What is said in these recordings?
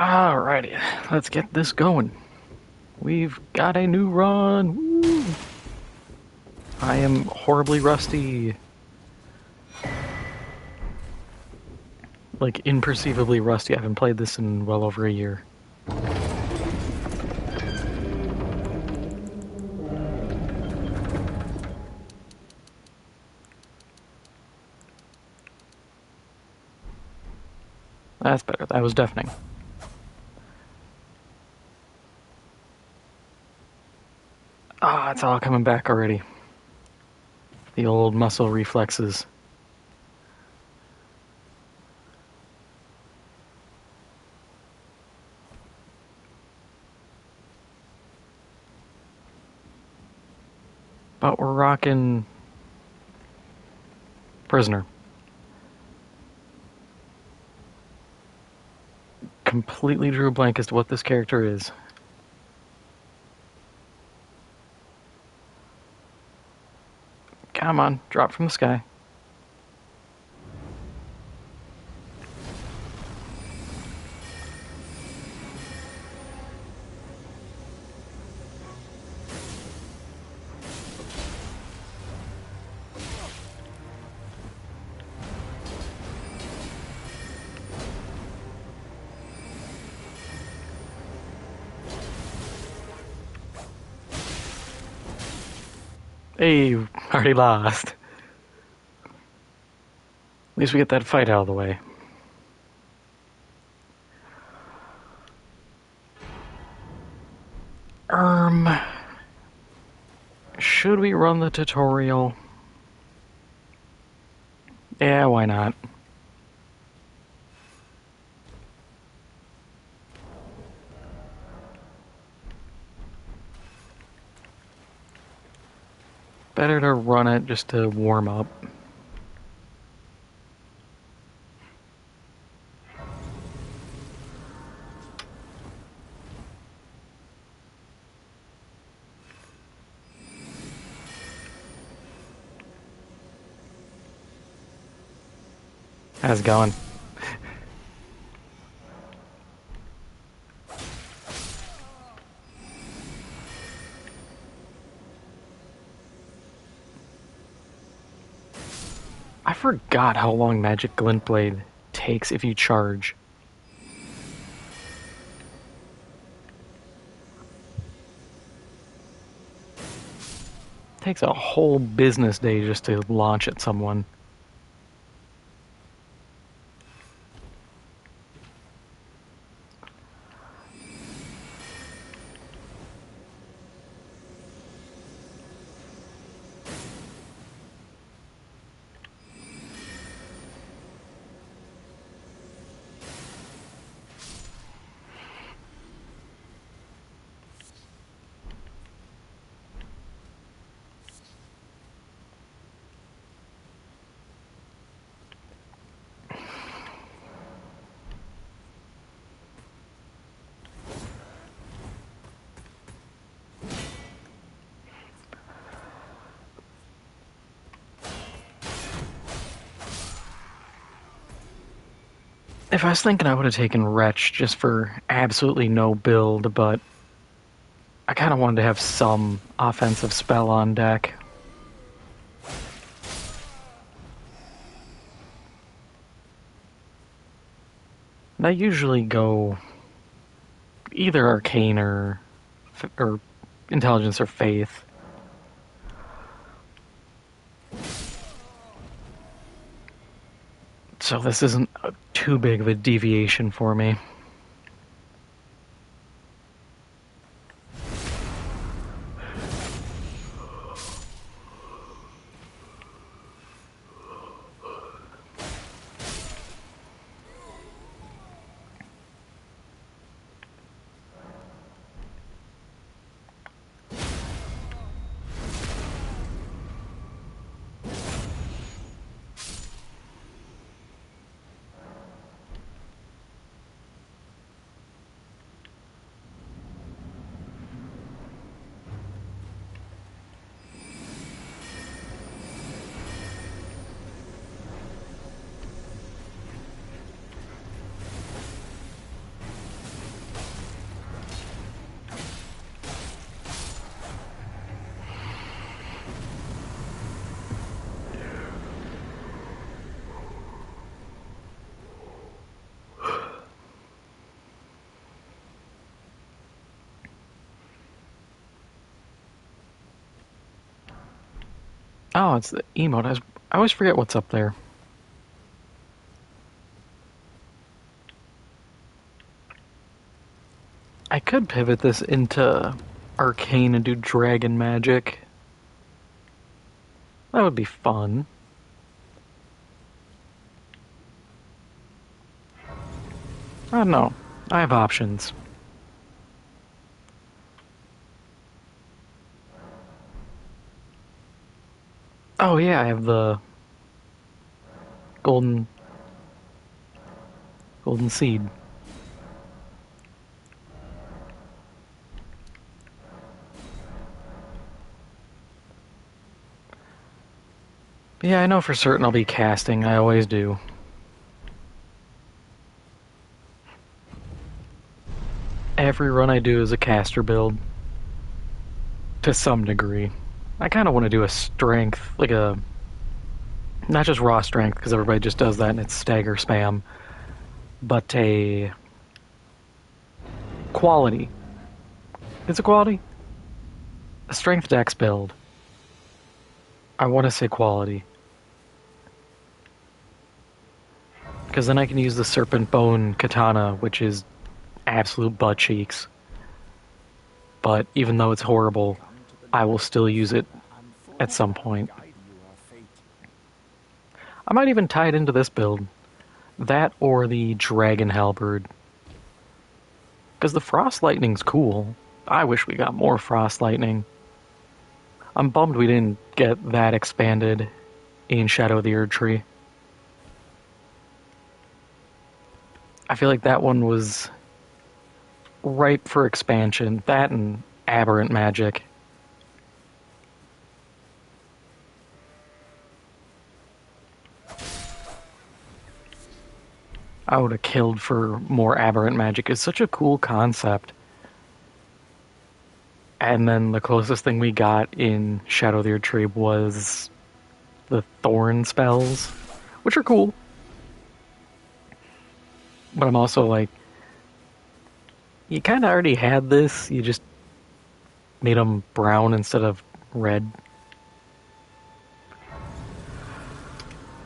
Alrighty, let's get this going. We've got a new run. Woo! I am horribly rusty. Like, imperceivably rusty. I haven't played this in well over a year. That's better. That was deafening. It's all coming back already. The old muscle reflexes. But we're rocking Prisoner. Completely drew a blank as to what this character is. Come on, drop from the sky. Hey, already lost. At least we get that fight out of the way. Should we run the tutorial? Yeah, why not? Better to run it just to warm up. How's it going? I forgot how long Magic Glint Blade takes if you charge. It takes a whole business day just to launch at someone. If I was thinking, I would have taken Wretch just for absolutely no build, but I kind of wanted to have some offensive spell on deck. And I usually go either Arcane or Intelligence or Faith. So this isn't too big of a deviation for me. Oh, it's the emote. I always forget what's up there. I could pivot this into arcane and do dragon magic. That would be fun. I don't know. I have options. Oh yeah, I have the golden golden seed. Yeah, I know for certain I'll be casting. I always do. Every run I do is a caster build to some degree. I kind of want to do a strength, like a not just raw strength because everybody just does that and it's stagger spam, but a quality. It's a quality. A strength dex build. I want to say quality because then I can use the serpent bone katana, which is absolute butt cheeks. But even though it's horrible, I will still use it at some point. I might even tie it into this build. That or the dragon halberd. Because the frost lightning's cool. I wish we got more frost lightning. I'm bummed we didn't get that expanded in Shadow of the Erd Tree. I feel like that one was ripe for expansion. That and aberrant magic. I would have killed for more aberrant magic. It's such a cool concept. And then the closest thing we got in Shadow of the Erd Tree was the thorn spells, which are cool. But I'm also like, you kind of already had this. You just made them brown instead of red.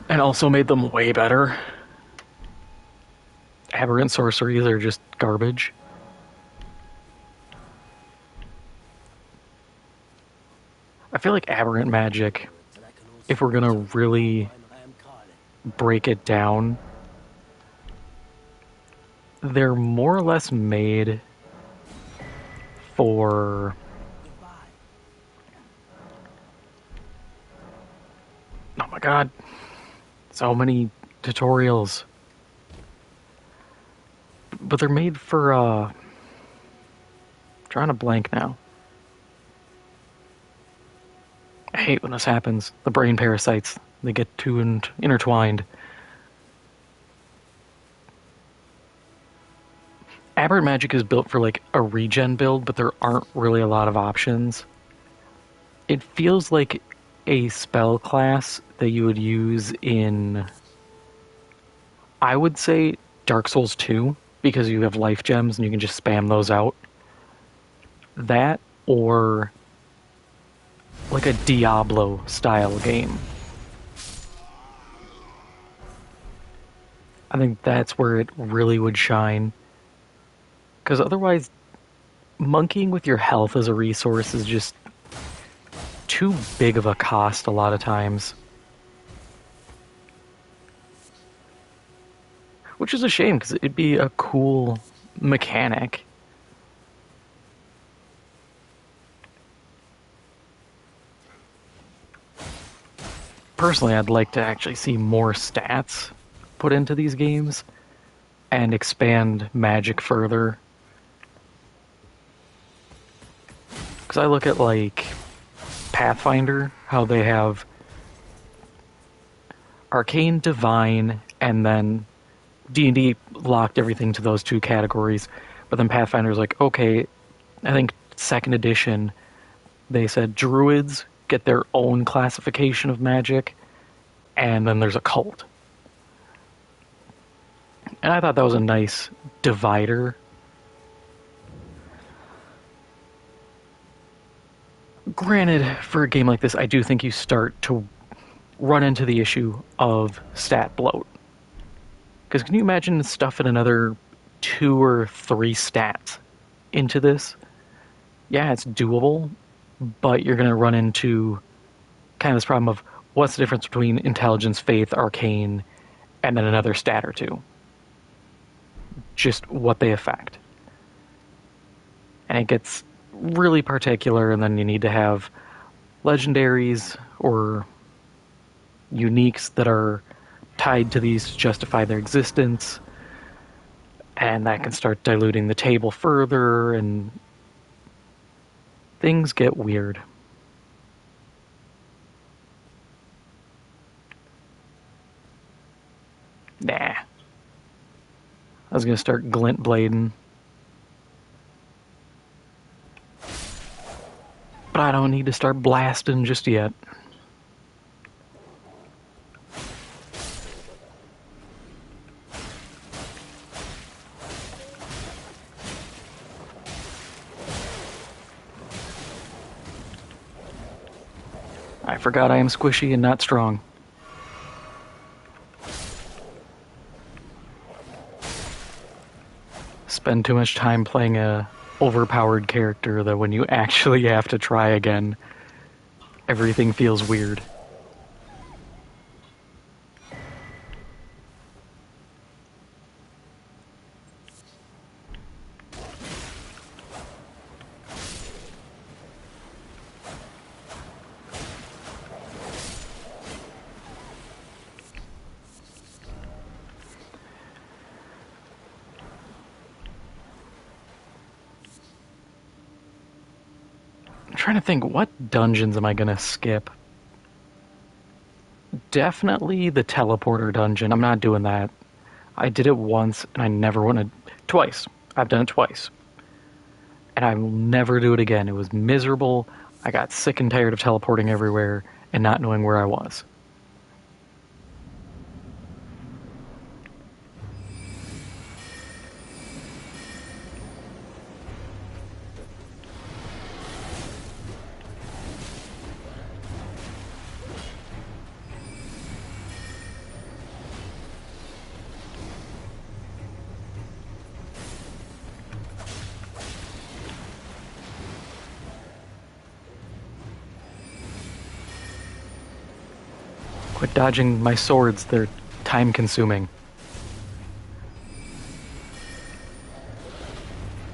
And also made them way better. Aberrant sorceries are just garbage. I feel like aberrant magic, if we're gonna really break it down, they're more or less made for oh my god, so many tutorials. But they're made for drawing a blank now. I hate when this happens. The brain parasites, they get too intertwined. Aberrant magic is built for like a regen build, but there aren't really a lot of options. It feels like a spell class that you would use in, I would say, Dark Souls 2, because you have life gems and you can just spam those out. That or like a Diablo style game. I think that's where it really would shine. Because otherwise, monkeying with your health as a resource is just too big of a cost a lot of times. Which is a shame because it'd be a cool mechanic. Personally, I'd like to actually see more stats put into these games and expand magic further. Because I look at like Pathfinder, how they have Arcane, Divine, and then D&D locked everything to those two categories. But then Pathfinder's like, okay, I think second edition, they said druids get their own classification of magic, and then there's a cult. And I thought that was a nice divider. Granted, for a game like this, I do think you start to run into the issue of stat bloat. Because can you imagine stuffing another 2 or 3 stats into this? Yeah, it's doable, but you're going to run into kind of this problem of what's the difference between intelligence, faith, arcane, and then another stat or two. Just what they affect. And it gets really particular, and then you need to have legendaries or uniques that are tied to these to justify their existence, and that can start diluting the table further, and things get weird. Nah. I was gonna start glint blading, but I don't need to start blasting just yet. I forgot I am squishy and not strong. Spend too much time playing a overpowered character that when you actually have to try again, everything feels weird. I'm trying to think, what dungeons am I gonna skip? Definitely the teleporter dungeon. I'm not doing that. I did it once and I never want to. Twice. I've done it twice. And I will never do it again. It was miserable. I got sick and tired of teleporting everywhere and not knowing where I was. Quit dodging my swords, they're time consuming.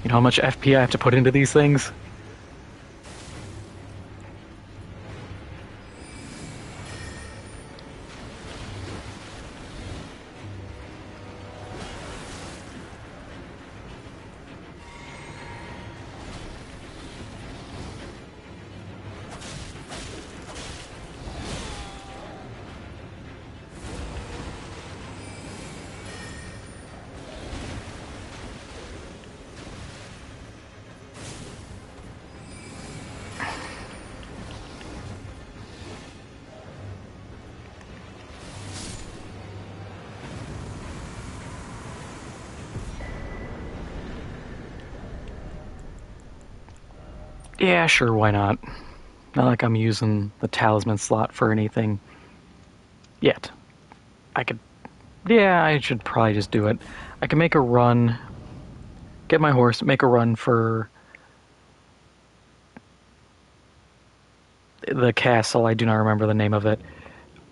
You know how much FP I have to put into these things? Yeah, sure, why not? Not like I'm using the talisman slot for anything yet. I could. Yeah, I should probably just do it. I can make a run, get my horse, make a run for the castle, I do not remember the name of it,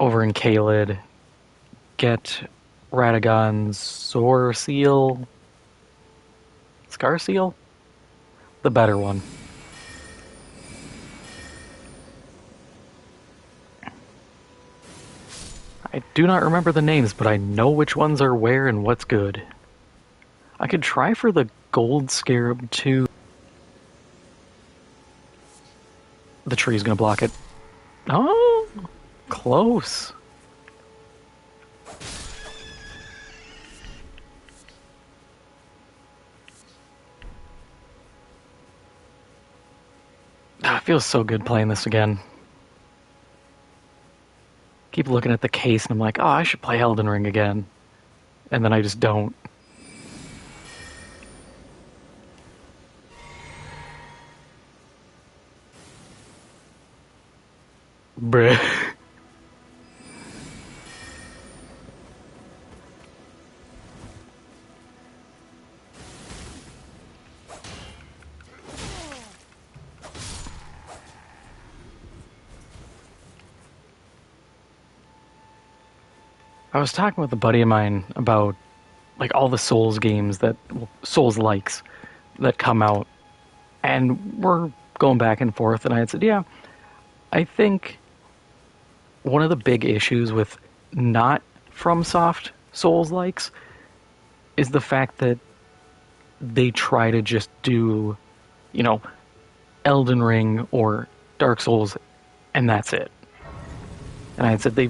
over in Caelid, get Radagon's Sore Seal, Scar Seal? The better one. I do not remember the names, but I know which ones are where and what's good. I could try for the Gold Scarab too. The tree's gonna block it. Oh, close. Ah, it feels so good playing this again. Keep looking at the case and I'm like, oh, I should play Elden Ring again. And then I just don't. Bruh. I was talking with a buddy of mine about like all the Souls games that Souls likes that come out, and we're going back and forth. And I had said, yeah, I think one of the big issues with not FromSoft Souls likes is the fact that they try to just do, you know, Elden Ring or Dark Souls, and that's it. And I had said they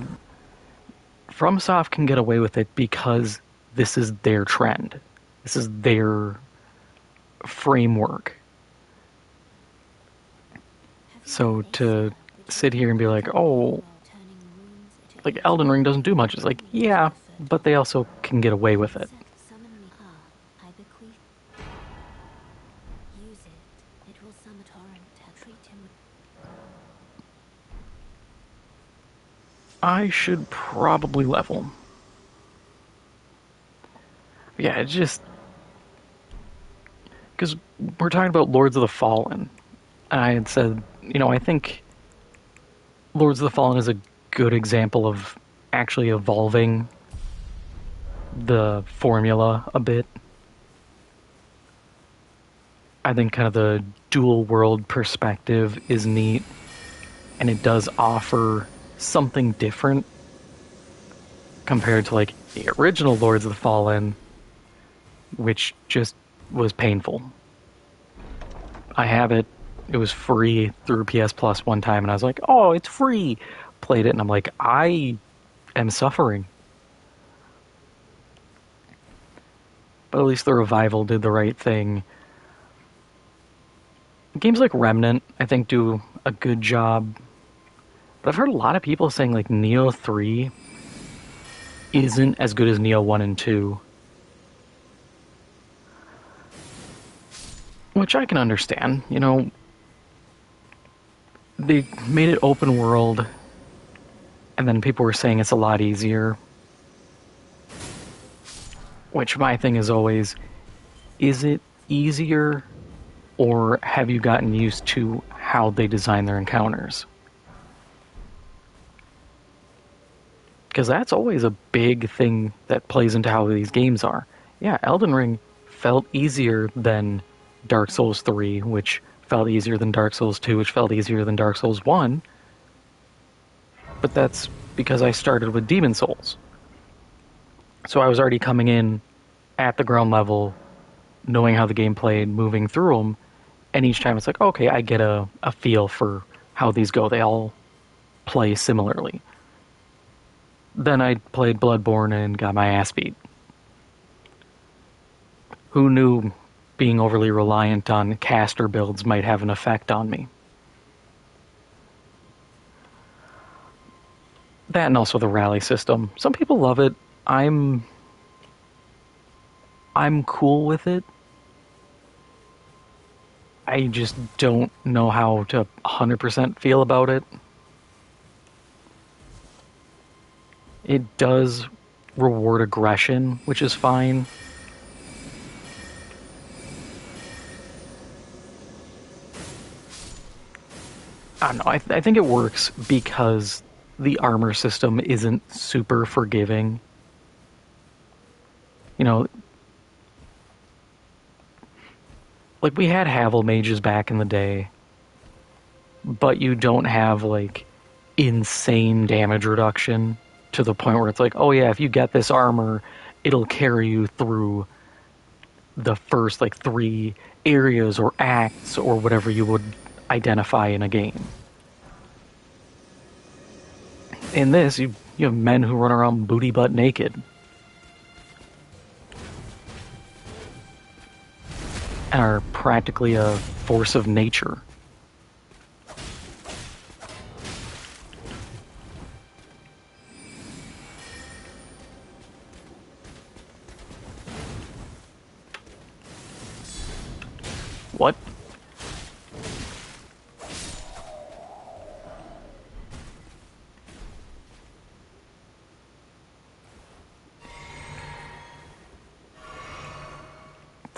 FromSoft can get away with it because this is their trend. This is their framework. So to sit here and be like, oh, like Elden Ring doesn't do much, it's like, yeah, but they also can get away with it. I should probably level. Yeah, it's just because we're talking about Lords of the Fallen. I had said, I think Lords of the Fallen is a good example of actually evolving the formula a bit. I think kind of the dual world perspective is neat, and it does offer something different compared to like the original Lords of the Fallen, which just was painful. I have it. It was free through PS Plus one time, and I was like, oh, it's free. Played it, and I'm like, I am suffering. But at least the revival did the right thing. Games like Remnant, I think, do a good job. But I've heard a lot of people saying like Neo 3 isn't as good as Neo 1 and 2. Which I can understand. They made it open world, and then people were saying it's a lot easier. Which my thing is always, is it easier, or have you gotten used to how they design their encounters? Because that's always a big thing that plays into how these games are. Yeah, Elden Ring felt easier than Dark Souls 3, which felt easier than Dark Souls 2, which felt easier than Dark Souls 1. But that's because I started with Demon Souls. So I was already coming in at the ground level, knowing how the game played, moving through them, and each time it's like, okay, I get a feel for how these go. They all play similarly. Then I played Bloodborne and got my ass beat. Who knew being overly reliant on caster builds might have an effect on me? That and also the rally system. Some people love it. I'm cool with it. I just don't know how to 100% feel about it. It does reward aggression, which is fine. I don't know. I think it works because the armor system isn't super forgiving. Like we had Havel mages back in the day, but you don't have like insane damage reduction to the point where it's like, oh yeah, if you get this armor, it'll carry you through the first like 3 areas or acts or whatever you would identify in a game. In this, you have men who run around booty butt naked. And are practically a force of nature. What?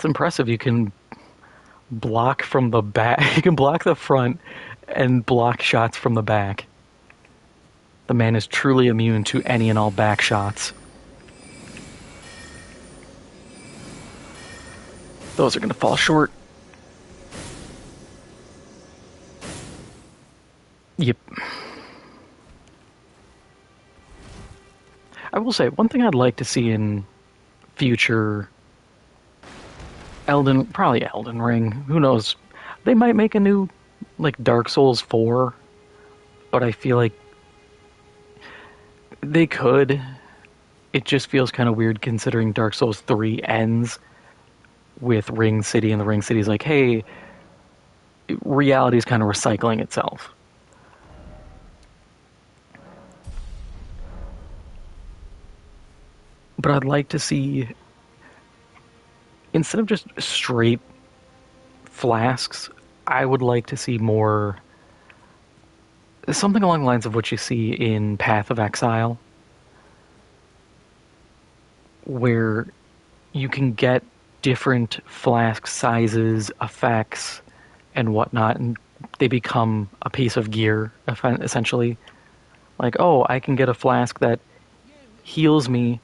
It's impressive. You can block from the back. You can block the front and block shots from the back. The man is truly immune to any and all back shots. Those are going to fall short. Yep. I will say, one thing I'd like to see in future probably Elden Ring, who knows? They might make a new, like, Dark Souls 4, but I feel like they could. It just feels kind of weird considering Dark Souls 3 ends with Ring City, and the Ring City's like, hey, reality's kind of recycling itself. But I'd like to see, instead of just straight flasks, I would like to see more, something along the lines of what you see in Path of Exile, where you can get different flask sizes, effects, and whatnot, and they become a piece of gear, essentially. Like, oh, I can get a flask that heals me,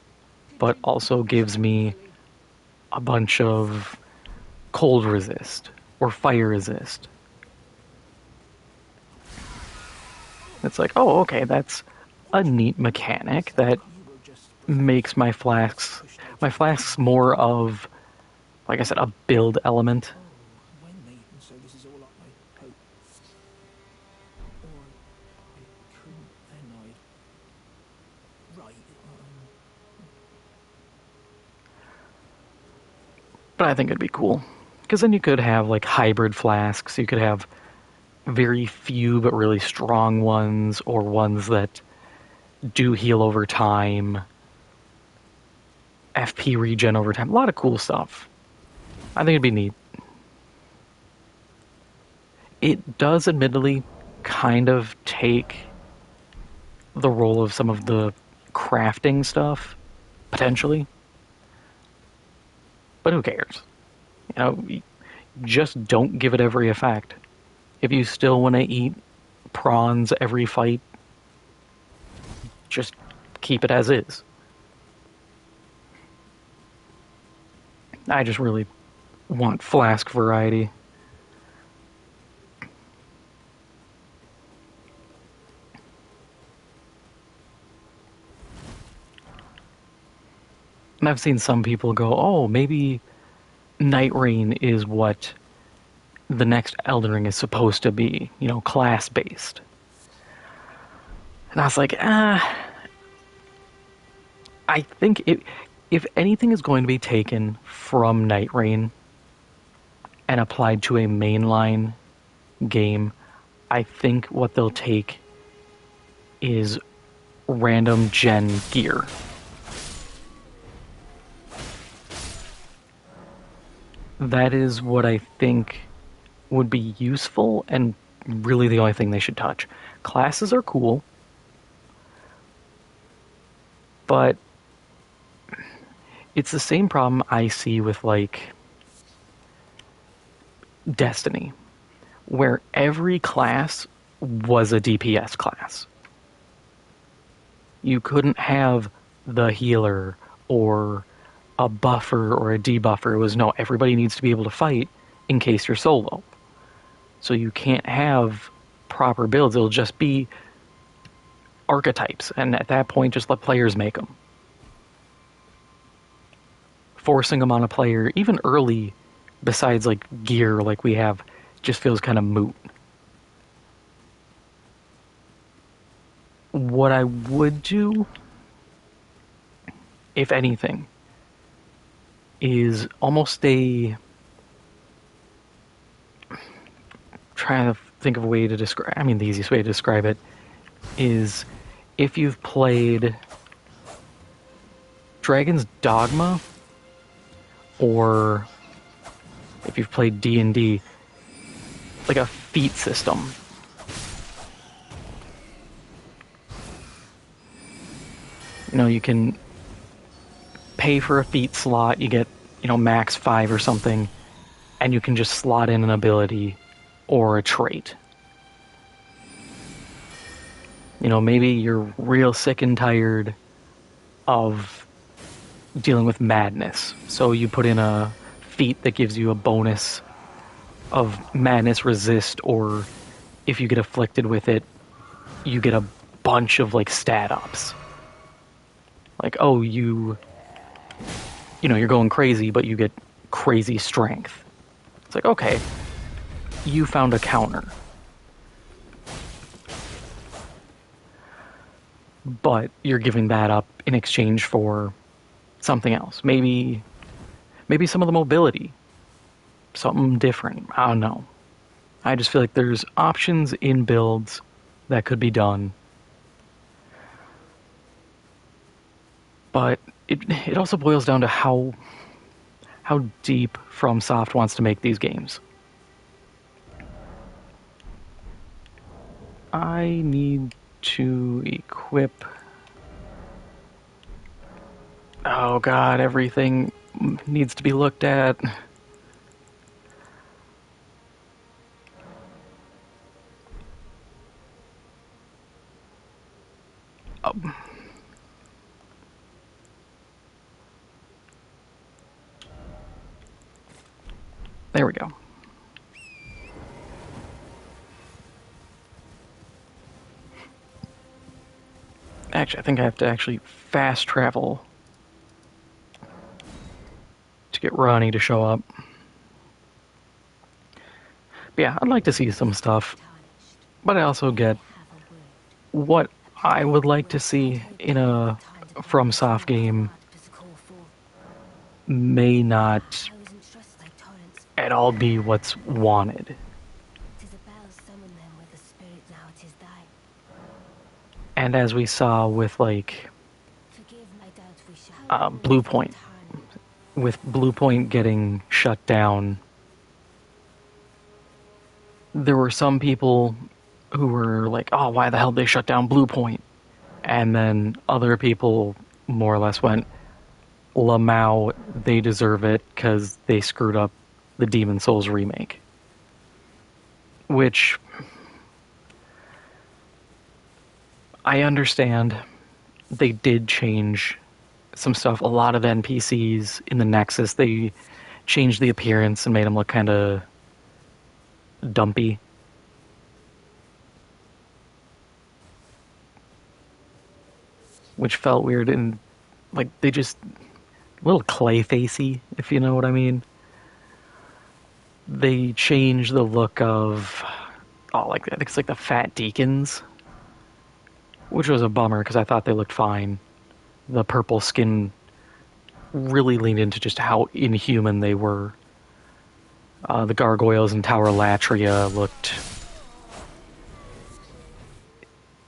but also gives me a bunch of cold resist or fire resist. It's like, oh, okay, that's a neat mechanic that makes my flasks more of, like I said, a build element. But I think it'd be cool. Because then you could have like hybrid flasks. You could have very few but really strong ones, or ones that do heal over time, FP regen over time. A lot of cool stuff. I think it'd be neat. It does admittedly kind of take the role of some of the crafting stuff, potentially. But who cares? You know, just don't give it every effect. If you still want to eat prawns every fight, just keep it as is. I just really want flask variety. And I've seen some people go, oh, maybe Night Rain is what the next Elden Ring is supposed to be, you know, class-based. And I was like, I think if anything is going to be taken from Night Rain and applied to a mainline game, I think what they'll take is random gen gear. That is what I think would be useful, and really the only thing they should touch. Classes are cool, but it's the same problem I see with, like, Destiny, where every class was a DPS class. You couldn't have the healer or a buffer or a debuffer. It was, no, everybody needs to be able to fight in case you're solo. So you can't have proper builds. It'll just be archetypes, and at that point, just let players make them. Forcing them on a player, even early, besides like gear like we have, just feels kind of moot. What I would do, if anything, is almost trying to think of a way to describe, I mean, the easiest way to describe it is if you've played Dragon's Dogma, or if you've played D&D, like a feat system. You know, you can pay for a feat slot, you get max 5 or something, and you can just slot in an ability or a trait. Maybe you're real sick and tired of dealing with madness, so you put in a feat that gives you a bonus of madness resist, or if you get afflicted with it, you get a bunch of like stat ups. Like, oh, you're going crazy, but you get crazy strength. It's like, okay, you found a counter. But you're giving that up in exchange for something else. Maybe some of the mobility. Something different. I don't know. I just feel like there's options in builds that could be done. But it also boils down to how deep FromSoft wants to make these games. I need to equip. Oh god, everything needs to be looked at. Oh. There we go. Actually, I think I have to actually fast travel to get Ronnie to show up. But yeah, I'd like to see some stuff, but I also get what I would like to see in a FromSoft game may not at all be what's wanted. And as we saw with like Blue Point, with Blue Point getting shut down, there were some people who were like, oh, why the hell did they shut down Blue Point? And then other people more or less went, Lamau, they deserve it because they screwed up the Demon Souls remake. Which I understand. They did change some stuff. A lot of NPCs in the Nexus, they changed the appearance and made them look kind of dumpy. Which felt weird, and like they just a little clay facey, if you know what I mean. They changed the look of like I think it's like the fat deacons, which was a bummer because I thought they looked fine. The purple skin really leaned into just how inhuman they were. The gargoyles in Tower Latria looked.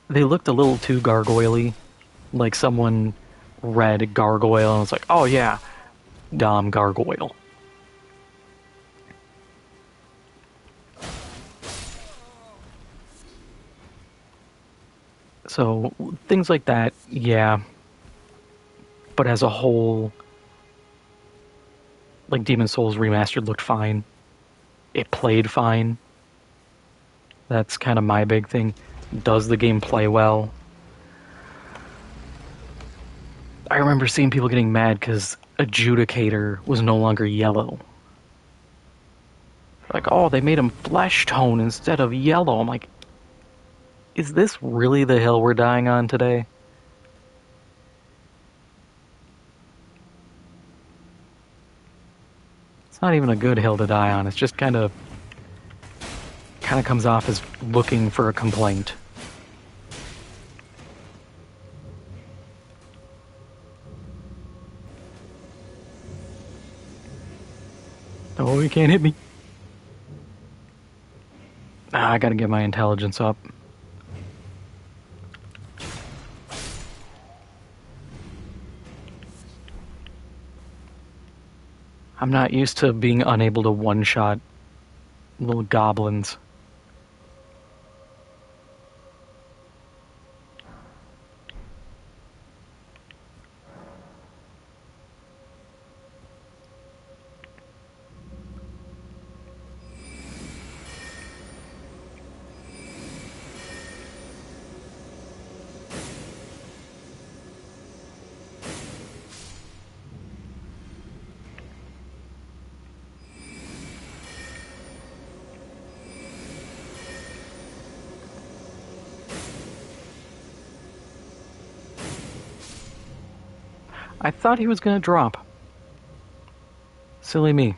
They looked a little too gargoyle-y. Like someone read gargoyle and was like, oh yeah, Dom Gargoyle. So things like that, yeah. But as a whole, like Demon Souls Remastered looked fine. It played fine. That's kind of my big thing. Does the game play well? I remember seeing people getting mad because Adjudicator was no longer yellow. Like, oh, they made him flesh tone instead of yellow. I'm like, is this really the hill we're dying on today? It's not even a good hill to die on. It's just kind of comes off as looking for a complaint. Oh, you can't hit me. I gotta get my intelligence up. I'm not used to being unable to one-shot little goblins. I thought he was gonna drop. Silly me.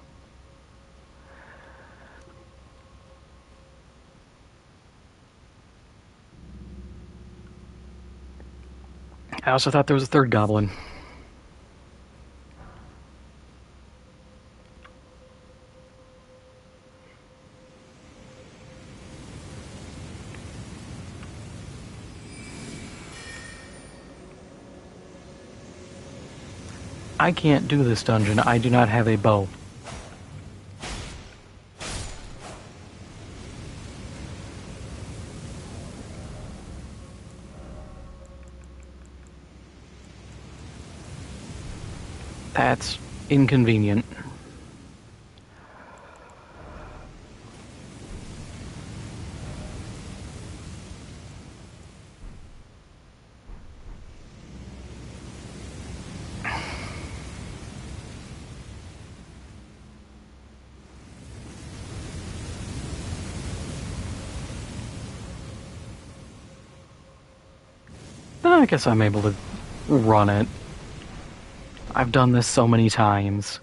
I also thought there was a third goblin. I can't do this dungeon. I do not have a bow. That's inconvenient. I guess I'm able to run it. I've done this so many times.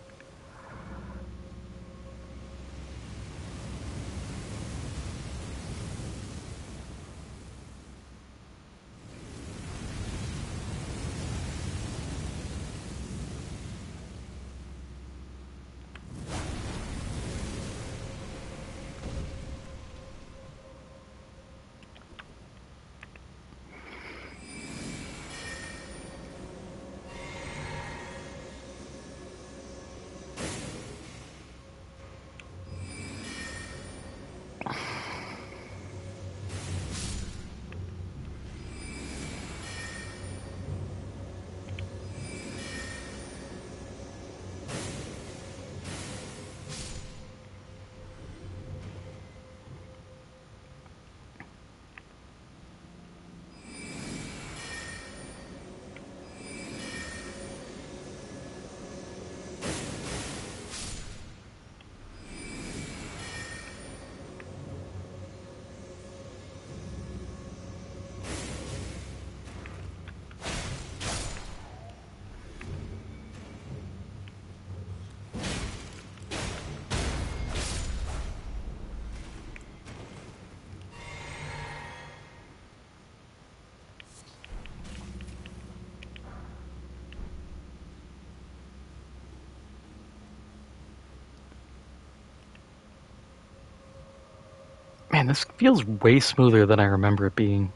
Man, this feels way smoother than I remember it being.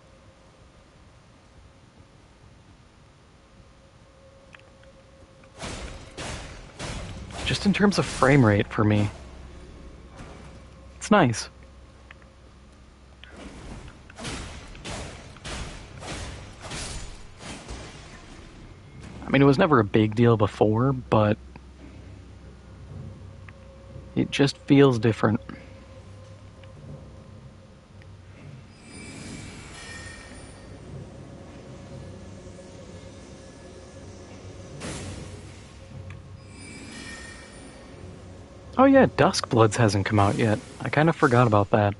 Just in terms of frame rate for me. It's nice. I mean, it was never a big deal before, but it just feels different. Oh yeah, Duskbloods hasn't come out yet. I kind of forgot about that.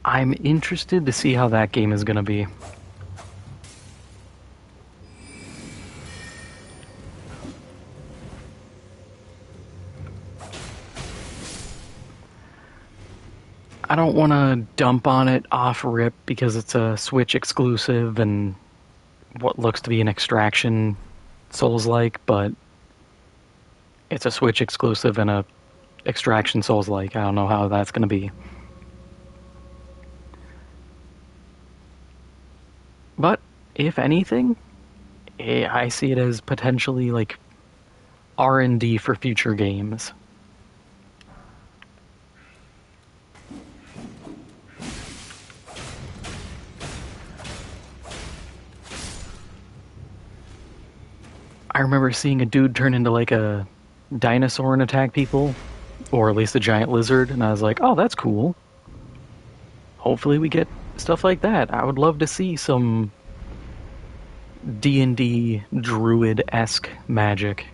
I'm interested to see how that game is going to be. I don't want to dump on it off rip because it's a Switch exclusive and what looks to be an Extraction Souls-like, but it's a Switch exclusive and a Extraction Souls-like. I don't know how that's going to be. But if anything, I see it as potentially like R&D for future games. I remember seeing a dude turn into like a dinosaur and attack people, or at least a giant lizard, and I was like, oh, that's cool. Hopefully we get stuff like that. I would love to see some D&D druid-esque magic.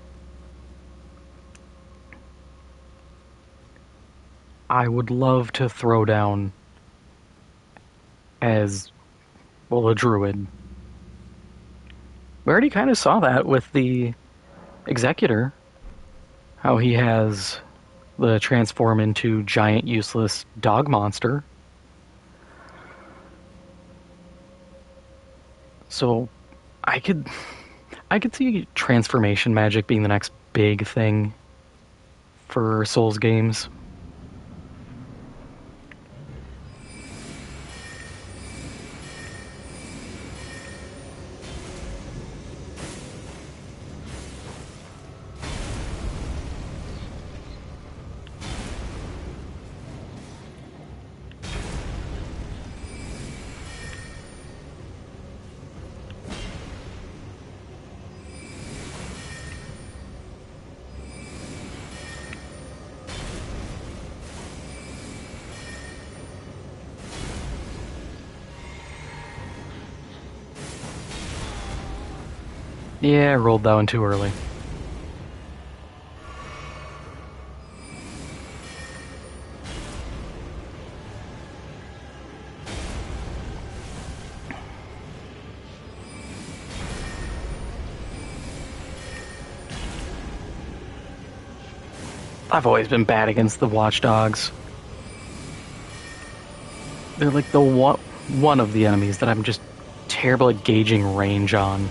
I would love to throw down as, well, a druid. We already kind of saw that with the Executor, how he has the transform into giant useless dog monster. So I could I could see transformation magic being the next big thing for Souls games. Yeah, I rolled that one too early. I've always been bad against the watchdogs. They're like the one of the enemies that I'm just terrible at gauging range on.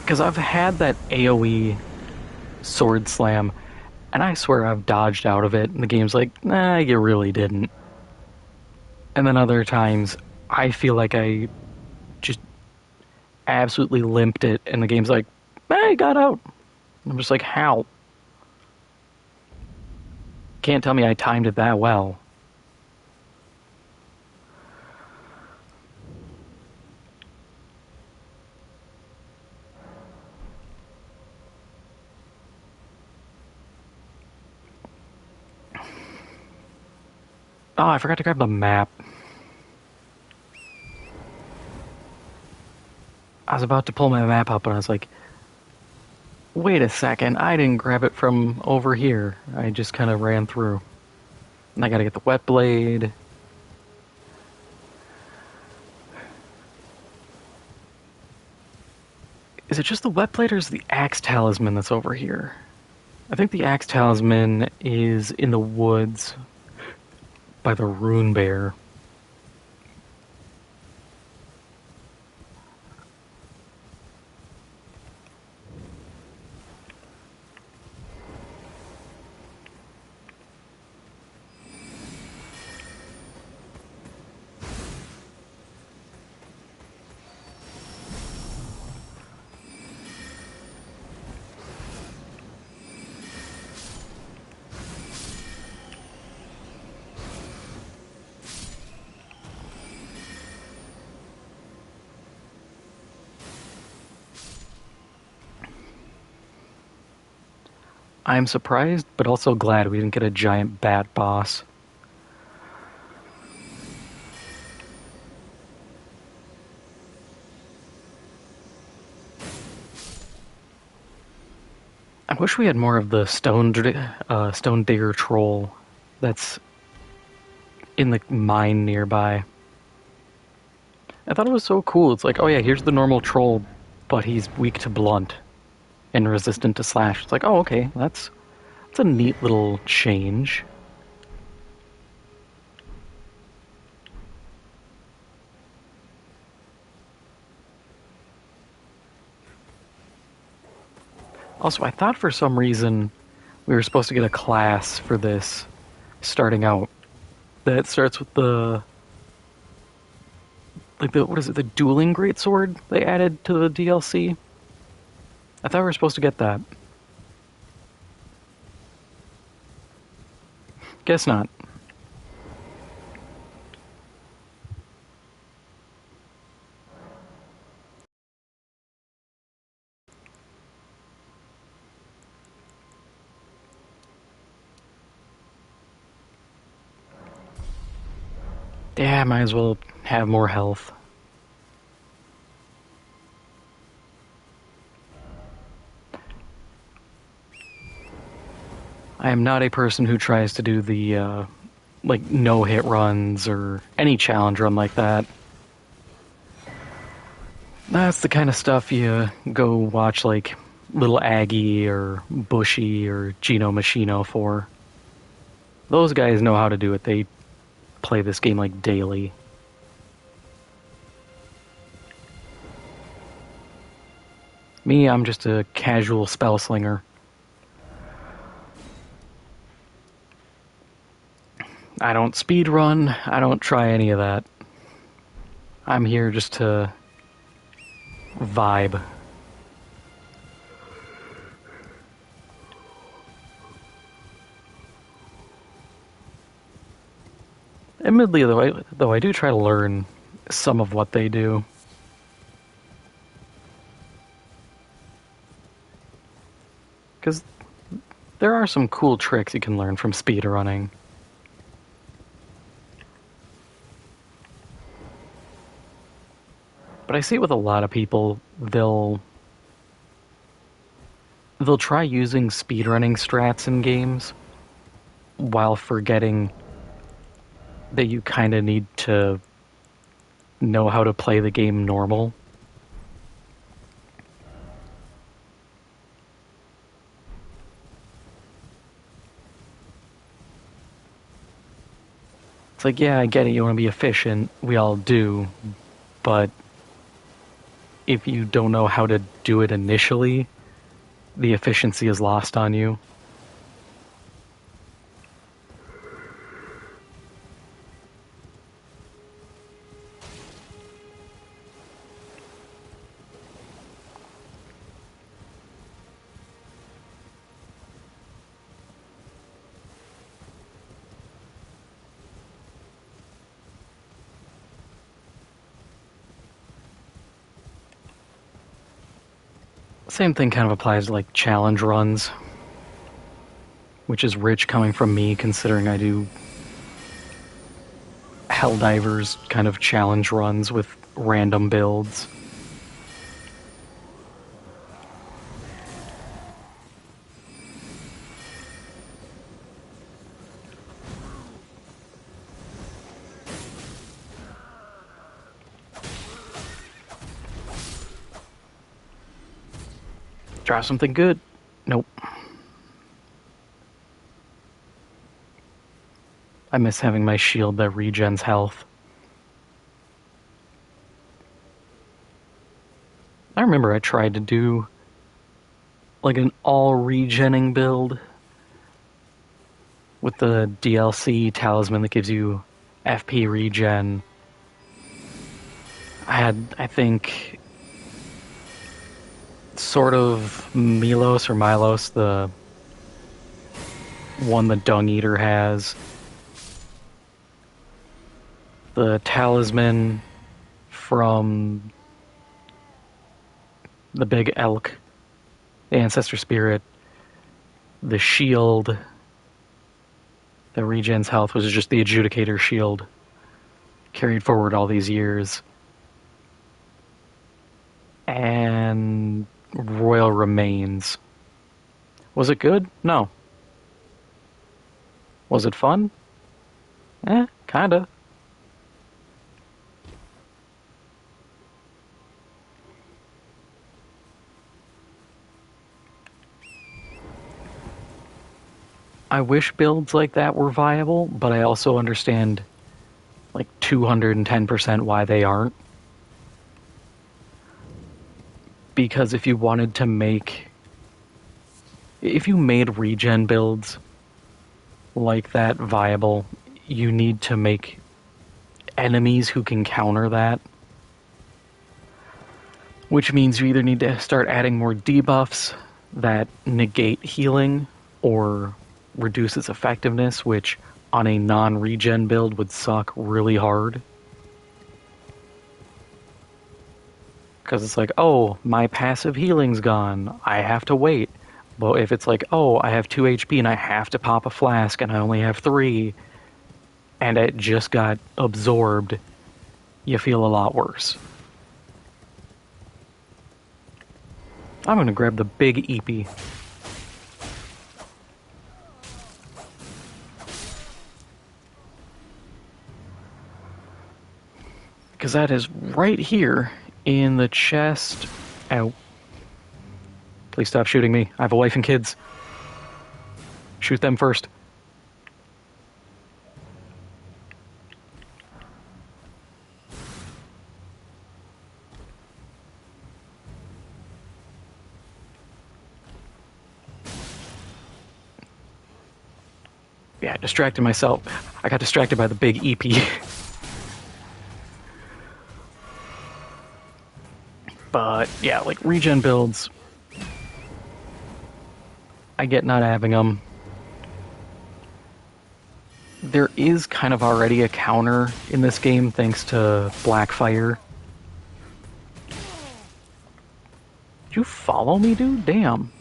Because I've had that AoE sword slam, and I swear I've dodged out of it, and the game's like, nah, you really didn't. And then other times, I feel like I just absolutely limped it, and the game's like, I got out. And I'm just like, how? Can't tell me I timed it that well. Oh, I forgot to grab the map. I was about to pull my map up, and I was like, wait a second, I didn't grab it from over here. I just kind of ran through. And I gotta get the wet blade. Is it just the wet blade or is the axe talisman that's over here? I think the axe talisman is in the woods by the rune bear. I'm surprised, but also glad we didn't get a giant bat boss. I wish we had more of the stone digger troll that's in the mine nearby. I thought it was so cool. It's like, oh yeah, here's the normal troll, but he's weak to blunt and resistant to slash. It's like, oh okay, that's a neat little change. Also, I thought for some reason we were supposed to get a class for this starting out that starts with the what is it, the dueling greatsword they added to the DLC. I thought we were supposed to get that. Guess not. Yeah, might as well have more health. I am not a person who tries to do the like no hit runs or any challenge run like that. That's the kind of stuff you go watch like Little Aggie or Bushy or Gino Machino for. Those guys know how to do it. They play this game like daily. Me, I'm just a casual spell slinger. I don't speed run. I don't try any of that. I'm here just to vibe. Admittedly, though I do try to learn some of what they do. Because there are some cool tricks you can learn from speedrunning. But I see it with a lot of people, they'll try using speedrunning strats in games while forgetting that you kind of need to know how to play the game normal. It's like, yeah, I get it, you want to be efficient, we all do, but if you don't know how to do it initially, the efficiency is lost on you. Same thing kind of applies to like challenge runs, which is rich coming from me considering I do Helldivers kind of challenge runs with random builds. Draw something good. Nope. I miss having my shield that regens health. I remember I tried to do like an all regenning build with the DLC talisman that gives you FP regen. I had, I think, sort of Milos, the one the Dung Eater has. The talisman from the big elk, the ancestor spirit, the shield that regens health was just the adjudicator shield carried forward all these years. And Royal Remains. Was it good? No. Was it fun? Kinda. I wish builds like that were viable, but I also understand like 210% why they aren't. Because if you wanted to make... If you made regen builds like that viable, you need to make enemies who can counter that. Which means you either need to start adding more debuffs that negate healing or reduce its effectiveness, which on a non-regen build would suck really hard. Because it's like, oh, my passive healing's gone, I have to wait. But if it's like, oh, I have 2 HP and I have to pop a flask and I only have 3, and it just got absorbed, you feel a lot worse. I'm gonna grab the big Eepee. because that is right here in the chest. Ow. Please stop shooting me. I have a wife and kids. Shoot them first. Yeah, I distracted myself. I got distracted by the big EP. But yeah, like regen builds, I get not having them. There is kind of already a counter in this game thanks to Blackfire. Did you follow me, dude? Damn.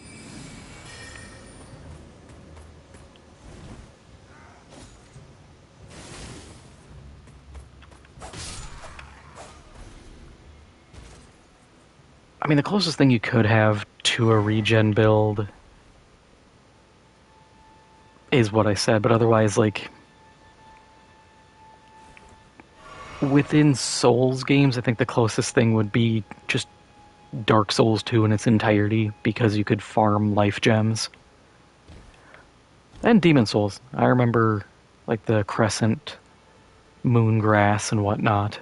I mean, the closest thing you could have to a regen build is what I said, but otherwise, like, within Souls games, I think the closest thing would be just Dark Souls 2 in its entirety, because you could farm life gems. And Demon Souls. I remember, like, the Crescent, Moon Grass, and whatnot.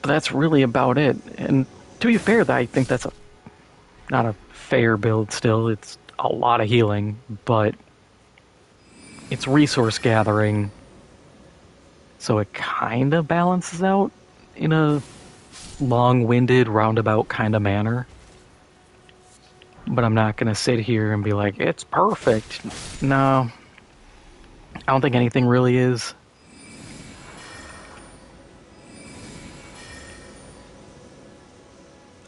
But that's really about it. And to be fair, I think that's not a fair build still. It's a lot of healing, but it's resource gathering, so it kind of balances out in a long-winded, roundabout kind of manner. But I'm not going to sit here and be like, it's perfect. No. I don't think anything really is.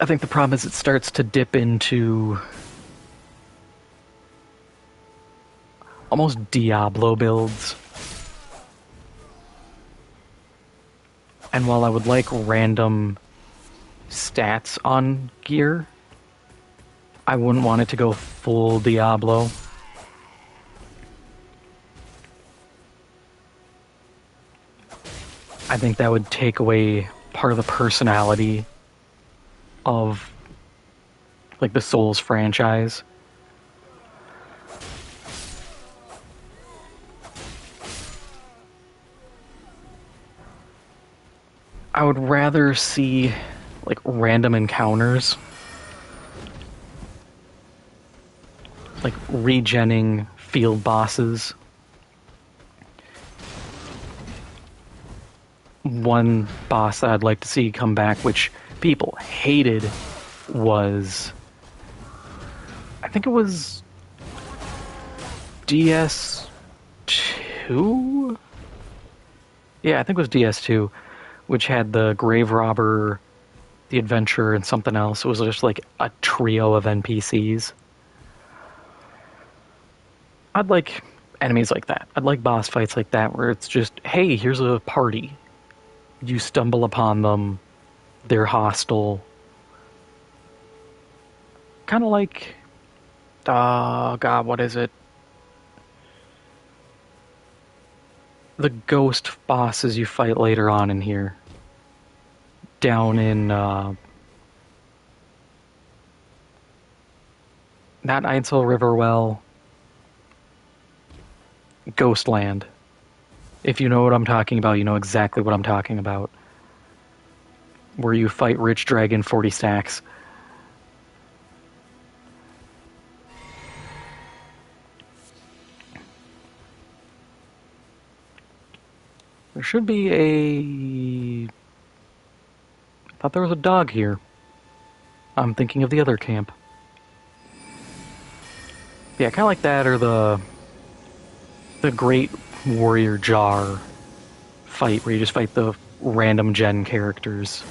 I think the problem is it starts to dip into almost Diablo builds. And while I would like random stats on gear, I wouldn't want it to go full Diablo. I think that would take away part of the personality of, like, the Souls franchise. I would rather see, like, random encounters. Like, regenning field bosses. One boss that I'd like to see come back, which people hated, was, I think it was DS2? Yeah, I think it was DS2, which had the Grave Robber, the Adventurer, and something else. It was just like a trio of NPCs. I'd like enemies like that. I'd like boss fights like that, where it's just, hey, here's a party. You stumble upon them, they're hostile. Kind of like, God, what is it? The ghost bosses you fight later on in here. Down in, not Einsel Riverwell, Ghostland. If you know what I'm talking about, you know exactly what I'm talking about. Where you fight Rich Dragon 40 stacks. There should be a... I thought there was a dog here. I'm thinking of the other camp. Yeah, kind of like that, or the Great Warrior Jar fight, where you just fight the random gen characters.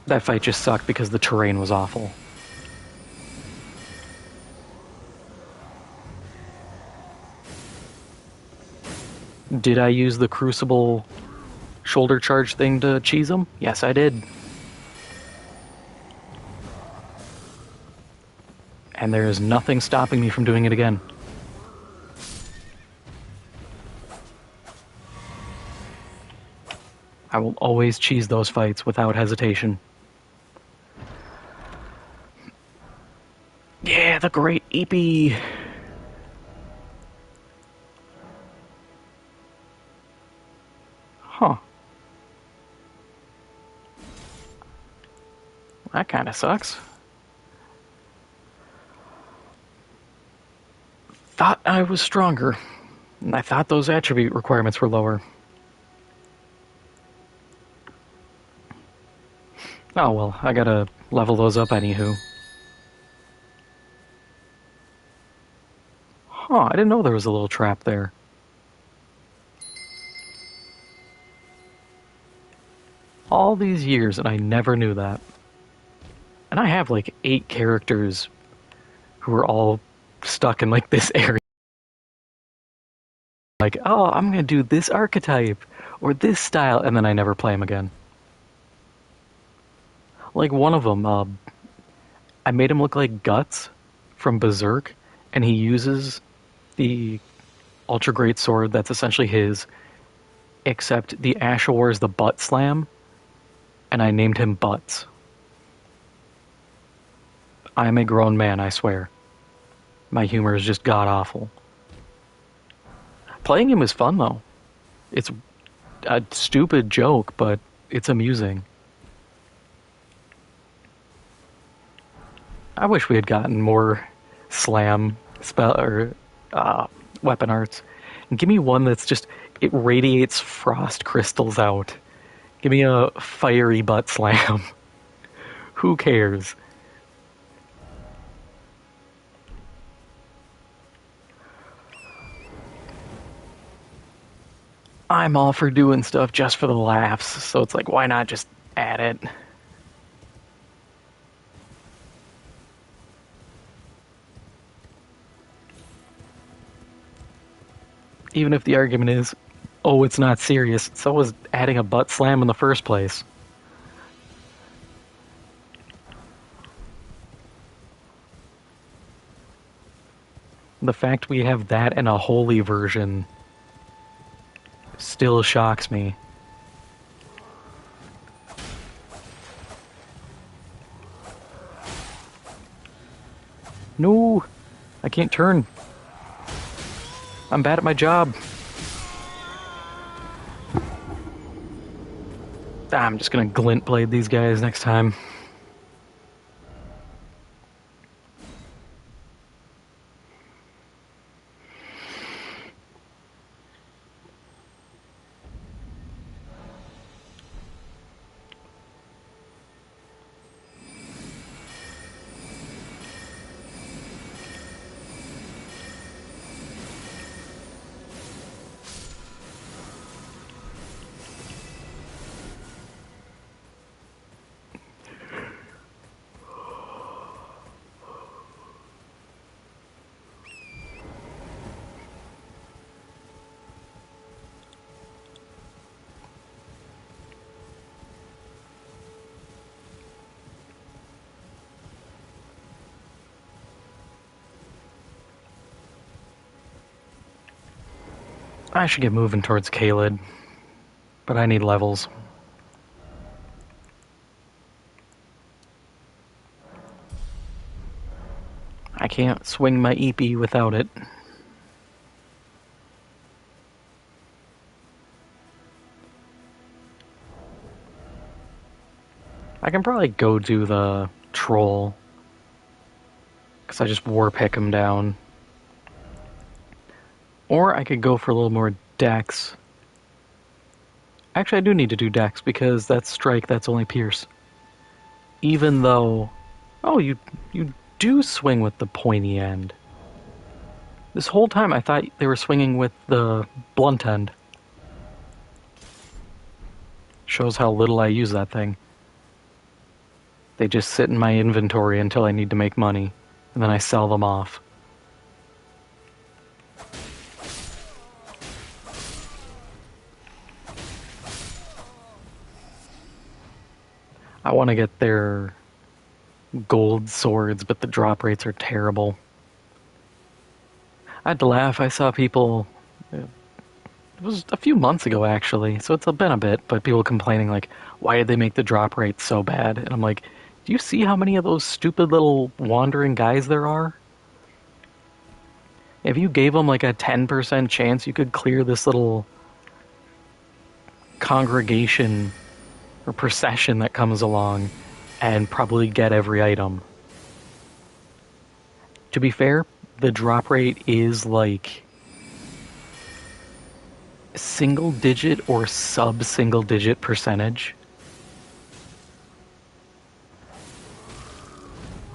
That fight just sucked because the terrain was awful. Did I use the Crucible shoulder charge thing to cheese him? Yes, I did. And there is nothing stopping me from doing it again. I will always cheese those fights without hesitation. Yeah, the great EP. Huh. That kind of sucks. Thought I was stronger. And I thought those attribute requirements were lower. Oh well, I gotta level those up anywho. Huh, I didn't know there was a little trap there. All these years and I never knew that. And I have like 8 characters who are all stuck in like this area. Like, oh, I'm gonna do this archetype or this style, and then I never play them again. Like one of them, I made him look like Guts from Berserk, and he uses the Ultra Great Sword that's essentially his, except the Ashore is the butt slam, and I named him Butts. I'm a grown man, I swear. My humor is just god awful. Playing him is fun though. It's a stupid joke, but it's amusing. I wish we had gotten more slam spell or weapon arts. And give me one that's just it radiates frost crystals out. Give me a fiery butt slam. Who cares? I'm all for doing stuff just for the laughs, so it's like, why not just add it? Even if the argument is, oh, it's not serious, so was adding a butt slam in the first place. The fact we have that and a holy version still shocks me. No, I can't turn. I'm bad at my job. I'm just gonna glint blade these guys next time. I should get moving towards Kaled, but I need levels. I can't swing my EP without it. I can probably go do the troll, because I just war pick him down. Or I could go for a little more dex. Actually, I do need to do dex, because that's strike, that's only pierce. Even though... Oh, you do swing with the pointy end. This whole time I thought they were swinging with the blunt end. Shows how little I use that thing. They just sit in my inventory until I need to make money, and then I sell them off. I want to get their gold swords, but the drop rates are terrible. I had to laugh. I saw people. It was a few months ago, actually, so it's been a bit, but people complaining, like, why did they make the drop rate so bad? And I'm like, do you see how many of those stupid little wandering guys there are? If you gave them like a 10% chance, you could clear this little congregation or procession that comes along and probably get every item. To be fair, the drop rate is like single digit or sub single digit percentage,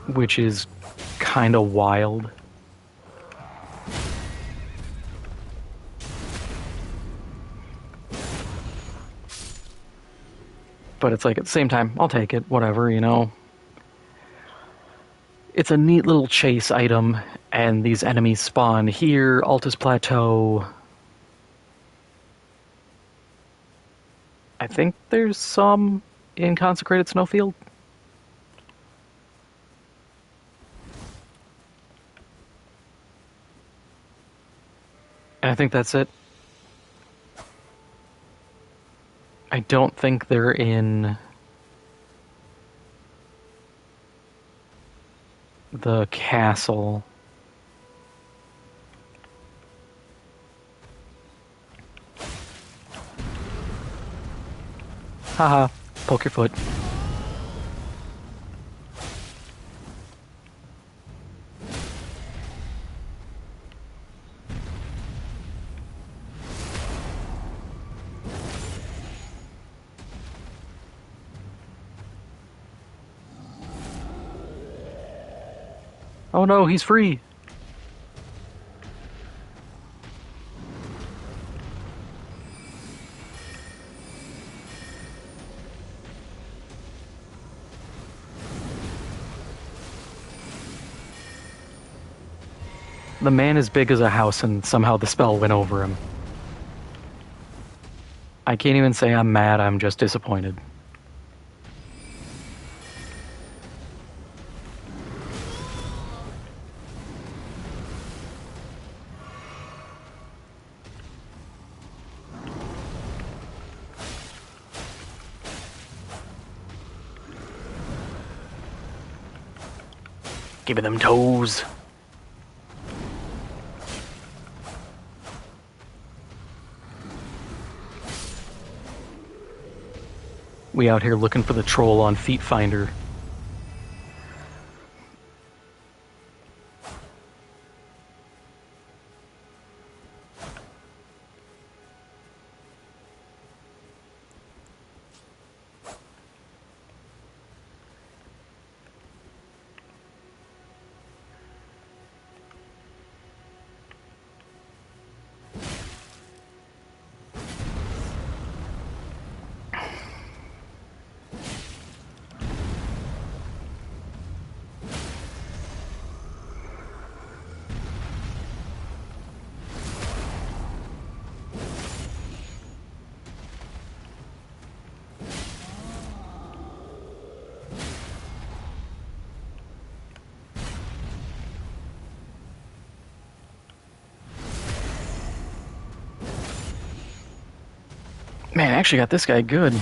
which is kind of wild. But it's like at the same time, I'll take it, whatever, you know. It's a neat little chase item, and these enemies spawn here, Altus Plateau. I think there's some in Consecrated Snowfield. And I think that's it. I don't think they're in the castle. Haha, poke your foot. Oh no, he's free. The man is big as a house, and somehow the spell went over him. I can't even say I'm mad, I'm just disappointed. Give me them toes. We out here looking for the troll on Feet Finder. Man, I actually got this guy good.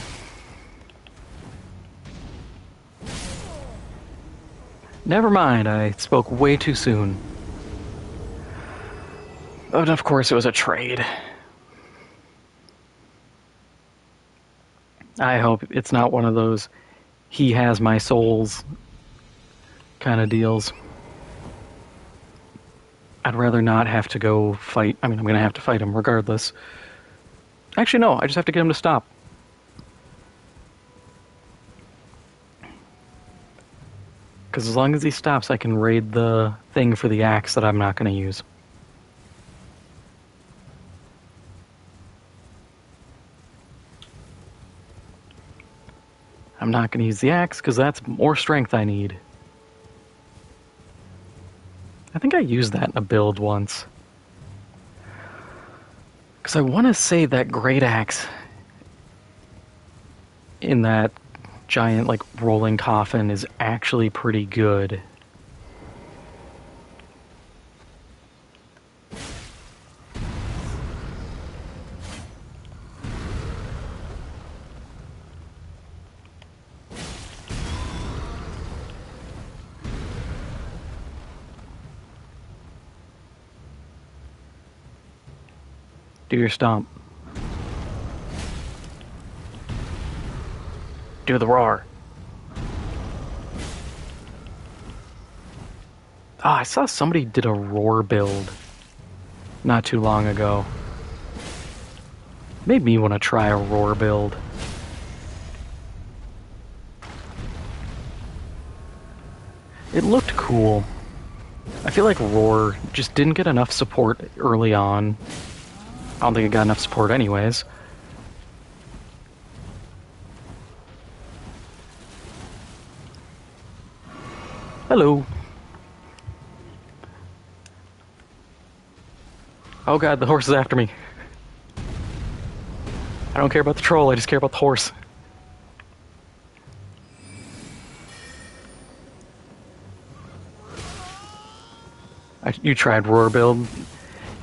Never mind, I spoke way too soon. But of course it was a trade. I hope it's not one of those he has my souls kind of deals. I'd rather not have to go fight. I mean, I'm going to have to fight him regardless. Actually, no, I just have to get him to stop. Because as long as he stops, I can raid the thing for the axe that I'm not going to use. I'm not going to use the axe because that's more strength I need. I think I used that in a build once. Because I want to say that great axe in that giant, like, rolling coffin is actually pretty good. Do your stomp. Do the roar. Oh, I saw somebody did a roar build not too long ago. Made me want to try a roar build. It looked cool. I feel like roar just didn't get enough support early on. I don't think it got enough support anyways. Hello. Oh god, the horse is after me. I don't care about the troll, I just care about the horse. You tried roar build?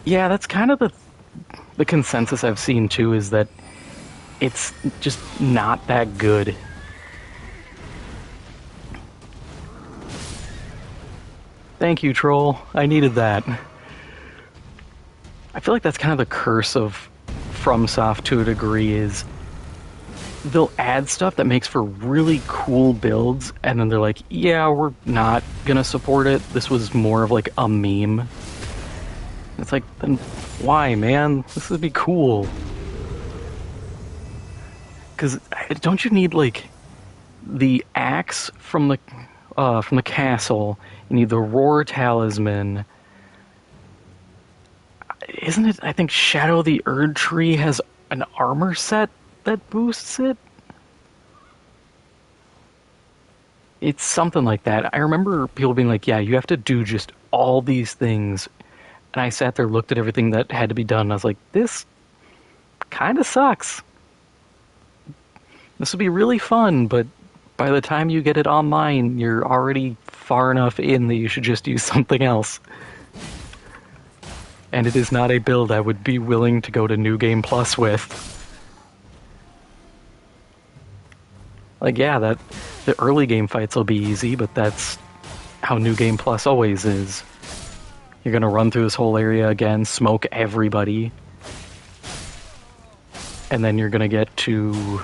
Yeah, that's kind of the consensus I've seen too, is that it's just not that good. Thank you, troll. I needed that. I feel like that's kind of the curse of FromSoft to a degree, is they'll add stuff that makes for really cool builds, and then they're like, yeah, we're not gonna support it. This was more of like a meme. It's like, then why, man? This would be cool. Because don't you need, like, the axe from the castle? You need the roar talisman. Isn't it? I think Shadow the Erd Tree has an armor set that boosts it. It's something like that. I remember people being like, "Yeah, you have to do just all these things," and I sat there, looked at everything that had to be done, and I was like, "This kind of sucks. This would be really fun, but by the time you get it online, you're already far enough in that you should just use something else." And it is not a build I would be willing to go to New Game Plus with. Like, yeah, the early game fights will be easy, but that's how New Game Plus always is. You're gonna run through this whole area again, smoke everybody, and then you're gonna get to...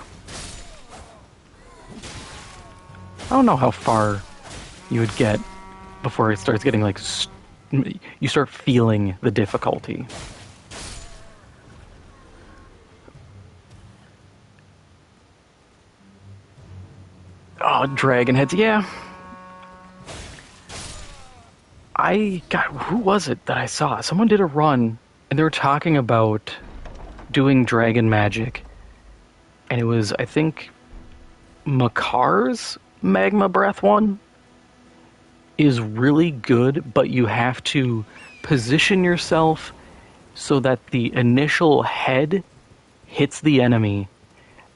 I don't know how far you would get before it starts getting, like, you start feeling the difficulty. Oh, dragon heads, yeah. Who was it that I saw? Someone did a run, and they were talking about doing dragon magic, and it was, I think, Makar's Magma Breath one is really good, but you have to position yourself so that the initial head hits the enemy,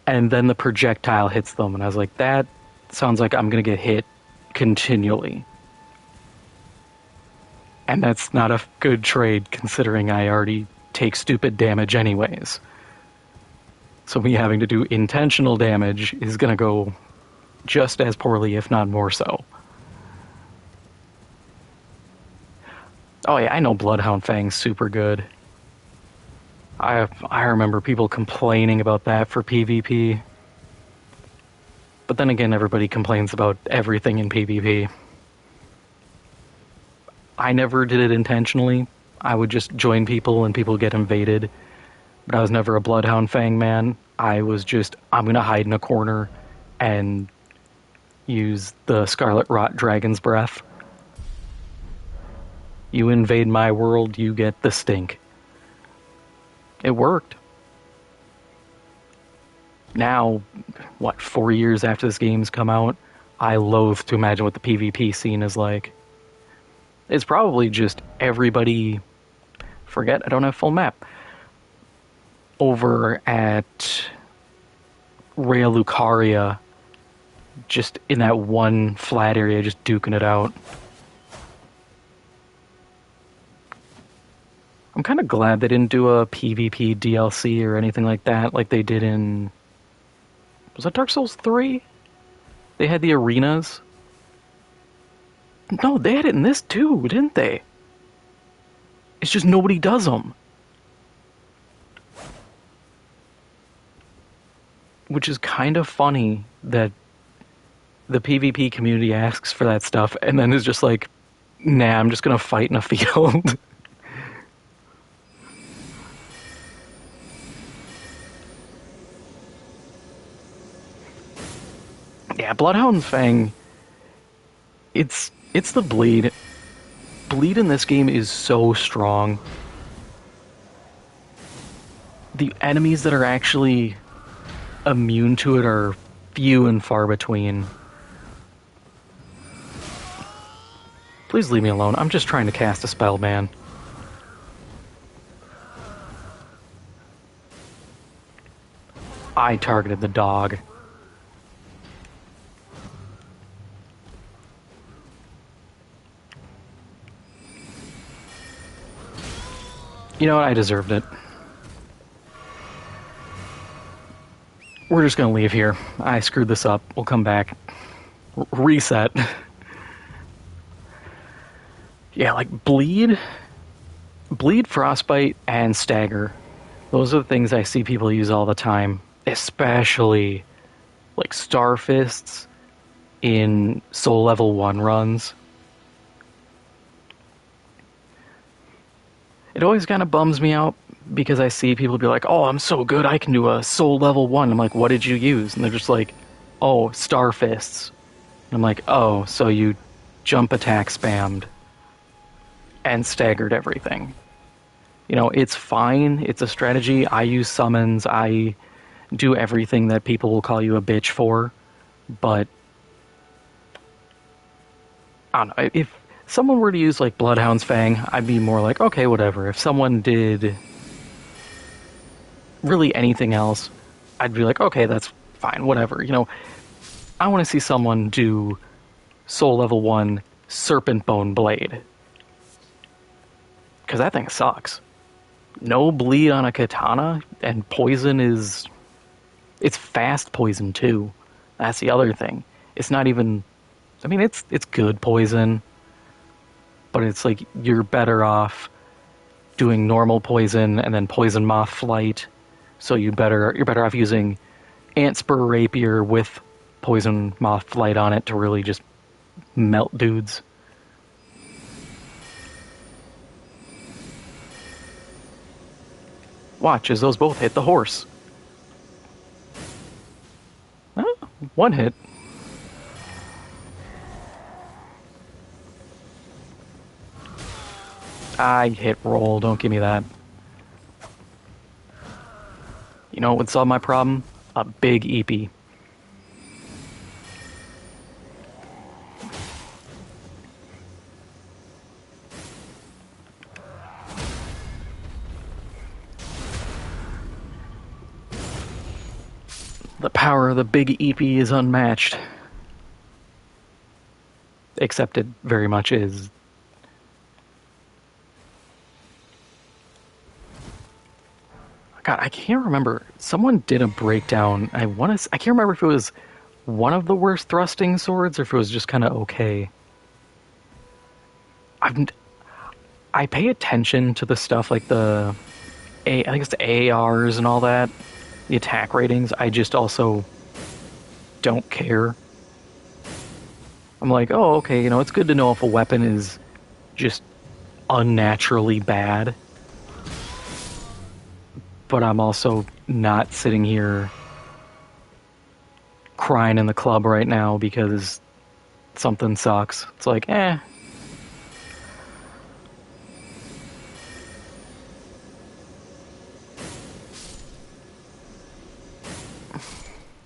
and then the projectile hits them. And I was like, that sounds like I'm gonna get hit continually. And that's not a good trade, considering I already take stupid damage anyways. So me having to do intentional damage is gonna go just as poorly, if not more so. Oh yeah, I know Bloodhound Fang's super good. I remember people complaining about that for PvP. But then again, everybody complains about everything in PvP. I never did it intentionally. I would just join people and people get invaded. But I was never a Bloodhound Fang man. I was just, I'm gonna hide in a corner and use the Scarlet Rot Dragon's Breath. You invade my world, you get the stink. It worked. Now, what, 4 years after this game's come out, I loathe to imagine what the PvP scene is like. It's probably just everybody... Forget, I don't have full map. Over at Rhea Lucaria, just in that one flat area, just duking it out. I'm kind of glad they didn't do a PvP DLC or anything like that, like they did in. Was that Dark Souls 3? They had the arenas. No, they had it in this too, didn't they? It's just nobody does them. Which is kind of funny that the PvP community asks for that stuff and then is just like, nah, I'm just gonna fight in a field. Yeah, Bloodhound's Fang, it's the bleed. Bleed in this game is so strong. The enemies that are actually immune to it are few and far between. Please leave me alone. I'm just trying to cast a spell, man. I targeted the dog. You know what? I deserved it. We're just gonna leave here. I screwed this up. We'll come back. Reset. Yeah, like bleed, frostbite, and stagger. Those are the things I see people use all the time, especially like star fists in soul level 1 runs. It always kind of bums me out because I see people be like, oh, I'm so good, I can do a soul level 1. I'm like, what did you use? And they're just like, oh, star fists. And I'm like, oh, so you jump attack spammed and staggered everything. You know, it's fine. It's a strategy. I use summons. I do everything that people will call you a bitch for. But I don't know. If someone were to use like Bloodhound's Fang, I'd be more like, okay, whatever. If someone did really anything else, I'd be like, okay, that's fine, whatever. You know, I want to see someone do Soul Level 1 Serpent Bone Blade. Because that thing sucks. No bleed on a katana, and poison is... It's fast poison, too. That's the other thing. It's not even... I mean, it's good poison, but it's like you're better off doing normal poison and then poison moth flight. So you're better off using ant spur rapier with poison moth flight on it to really just melt dudes. Watch as those both hit the horse. Oh, one hit. I hit roll, don't give me that. You know what would solve my problem? A big EP. The power of the big EP is unmatched. Except it very much is. God, I can't remember. Someone did a breakdown. I can't remember if it was one of the worst thrusting swords or if it was just kind of okay. I pay attention to the stuff like I think it's the AARs and all that, the attack ratings. I just also don't care. I'm like, oh, okay, you know, it's good to know if a weapon is just unnaturally bad. But I'm also not sitting here crying in the club right now because something sucks. It's like, eh.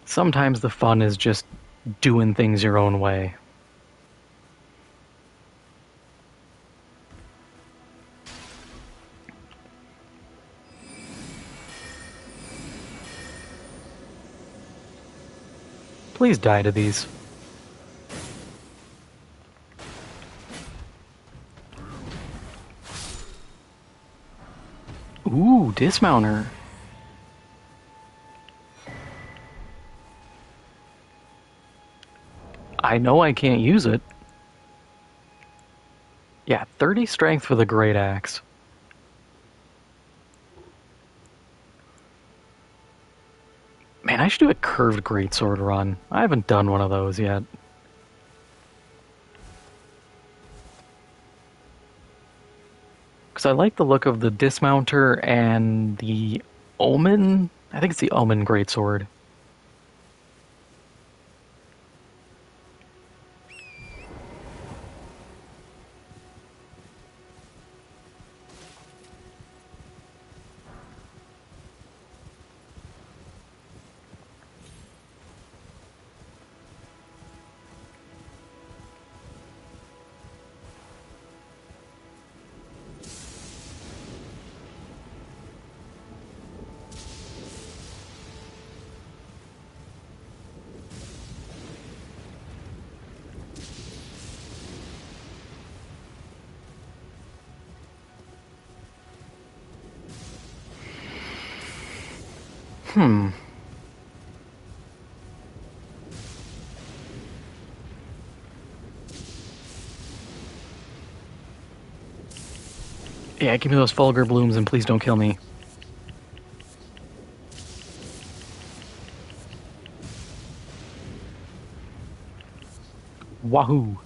Sometimes the fun is just doing things your own way. Please die to these. dismounter. I know I can't use it. Yeah, 30 strength for the great axe. Man, I should do a curved greatsword run. I haven't done one of those yet. Because I like the look of the dismounter and the omen. I think it's the omen greatsword. Hmm. Yeah, give me those Fulgur blooms and please don't kill me. Wahoo!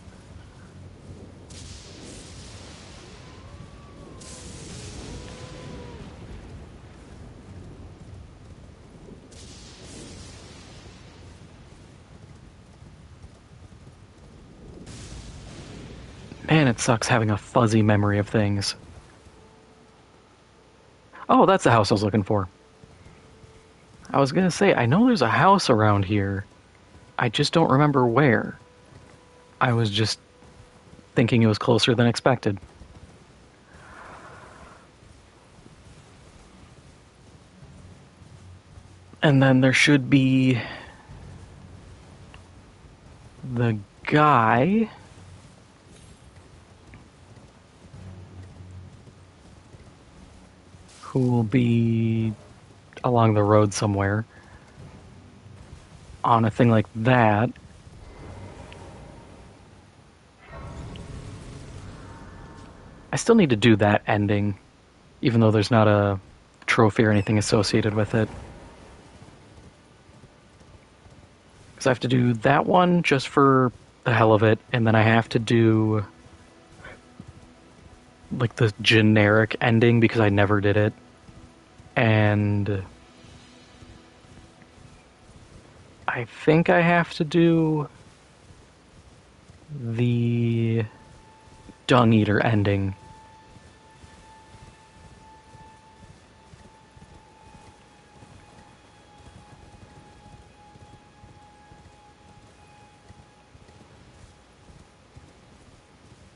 Man, it sucks having a fuzzy memory of things. Oh, that's the house I was looking for. I was gonna say, I know there's a house around here. I just don't remember where. I was just thinking it was closer than expected. And then there should be the guy who will be along the road somewhere on a thing like that. I still need to do that ending, even though there's not a trophy or anything associated with it. Because I have to do that one just for the hell of it, and then I have to do like the generic ending because I never did it. And I think I have to do the Dung Eater ending.